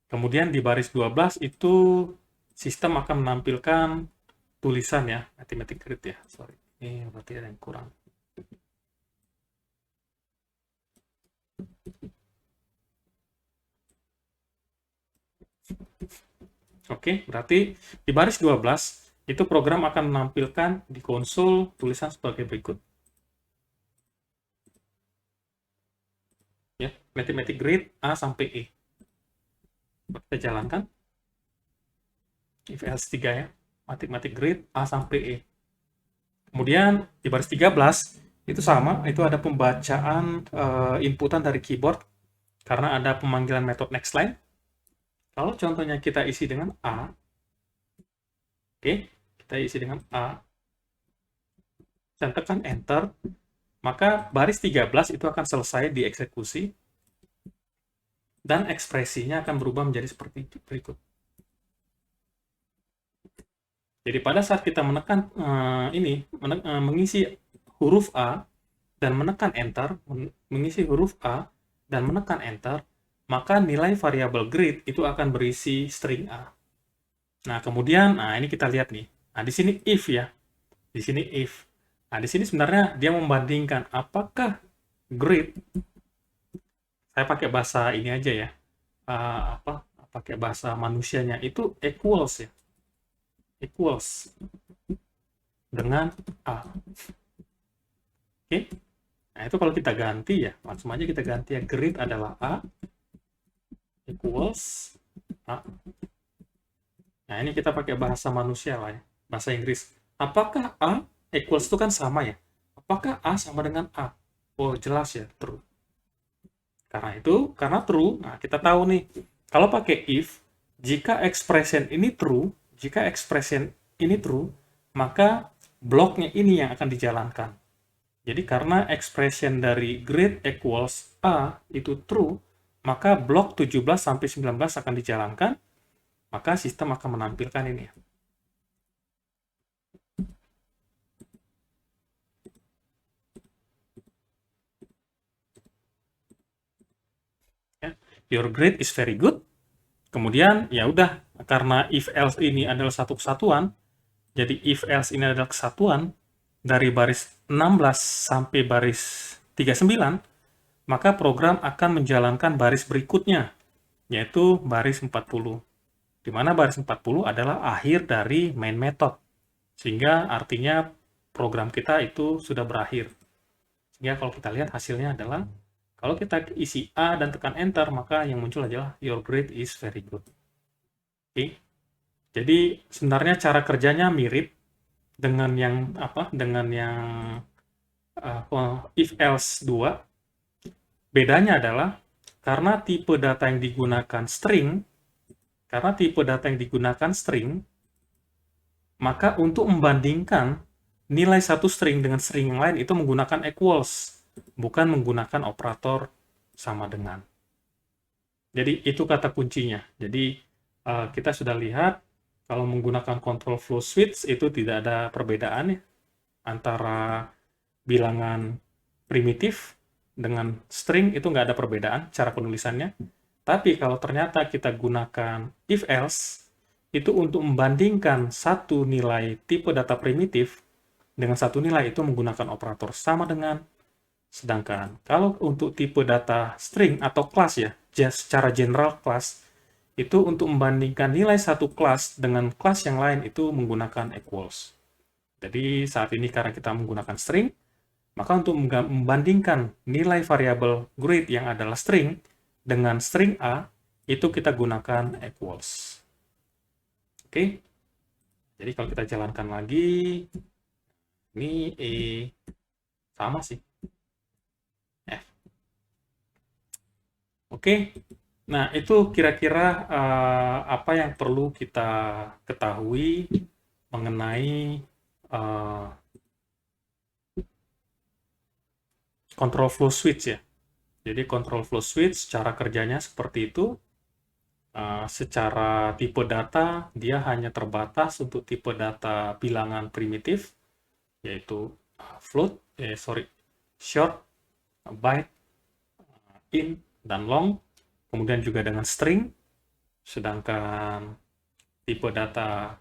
Kemudian di baris 12 itu sistem akan menampilkan tulisan ya, arithmetic grid ya, sorry. Ini berarti ada yang kurang. Oke, berarti di baris 12 itu program akan menampilkan di konsol tulisan sebagai berikut. Ya, arithmetic grid A sampai E. Kita jalankan. If else 3 ya. Arithmetic grid A sampai E. Kemudian di baris 13 itu sama, itu ada pembacaan inputan dari keyboard karena ada pemanggilan metode next line. Kalau contohnya kita isi dengan A, oke, kita isi dengan A, dan tekan enter, maka baris 13 itu akan selesai dieksekusi, dan ekspresinya akan berubah menjadi seperti berikut. Jadi pada saat kita menekan mengisi huruf A, dan menekan enter, mengisi huruf A, dan menekan enter, maka nilai variabel grade itu akan berisi string A. Nah, kemudian, ini kita lihat nih. Nah, di sini if ya. Di sini if. Nah, di sini sebenarnya dia membandingkan apakah grade, saya pakai bahasa ini aja ya, pakai bahasa manusianya, itu equals ya. Equals dengan A. Oke. Nah, itu kalau kita ganti ya, langsung aja kita ganti ya. Grade adalah A, equals A. Nah, ini kita pakai bahasa manusia lah ya, bahasa Inggris. Apakah A equals itu kan sama ya? Apakah A sama dengan A? Oh, jelas ya, true. Karena true, nah kita tahu nih, kalau pakai if, jika expression ini true, maka bloknya ini yang akan dijalankan. Jadi karena expression dari grade equals A itu true, maka blok 17 sampai 19 akan dijalankan, maka sistem akan menampilkan ini. Ya, your grade is very good. Kemudian ya udah, karena if else ini adalah satu kesatuan, jadi if else ini adalah kesatuan dari baris 16 sampai baris 39, maka program akan menjalankan baris berikutnya, yaitu baris 40. Di mana baris 40 adalah akhir dari main method. Sehingga artinya program kita itu sudah berakhir. Sehingga kalau kita lihat hasilnya adalah, kalau kita isi A dan tekan enter, maka yang muncul adalah your grade is very good. Oke. Jadi sebenarnya cara kerjanya mirip dengan yang if else 2. Bedanya adalah karena tipe data yang digunakan string, maka untuk membandingkan nilai satu string dengan string yang lain itu menggunakan equals, bukan menggunakan operator sama dengan. Jadi itu kata kuncinya. Jadi kita sudah lihat kalau menggunakan control flow switch itu tidak ada perbedaan ya antara bilangan primitif dengan string, itu nggak ada perbedaan cara penulisannya. Tapi kalau ternyata kita gunakan if else, itu untuk membandingkan satu nilai tipe data primitif dengan satu nilai itu menggunakan operator sama dengan. Sedangkan kalau untuk tipe data string atau kelas ya, secara general kelas, itu untuk membandingkan nilai satu kelas dengan kelas yang lain itu menggunakan equals. Jadi saat ini karena kita menggunakan string, maka untuk membandingkan nilai variabel grade yang adalah string dengan string A, itu kita gunakan equals. Oke, jadi kalau kita jalankan lagi, ini sama sih. F. Oke, nah itu kira-kira apa yang perlu kita ketahui mengenai control flow switch ya. Jadi control flow switch cara kerjanya seperti itu. Secara tipe data, dia hanya terbatas untuk tipe data bilangan primitif, yaitu float, short, byte, int, dan long. Kemudian juga dengan string. Sedangkan tipe data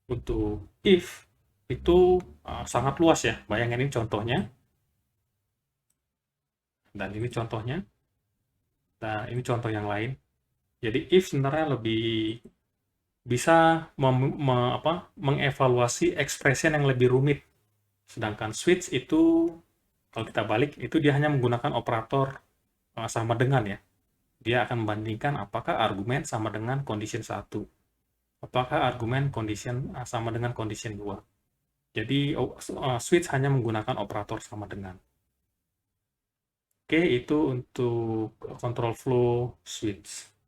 untuk if itu sangat luas ya. Bayangin ini contohnya. Dan ini contohnya. Dan ini contoh yang lain. Jadi if sebenarnya lebih bisa mengevaluasi expression yang lebih rumit. Sedangkan switch itu, kalau kita balik, itu dia hanya menggunakan operator sama dengan ya. Dia akan membandingkan apakah argumen sama dengan condition 1. Apakah argumen condition sama dengan condition 2. Jadi switch hanya menggunakan operator sama dengan. Oke, itu untuk control flow switch.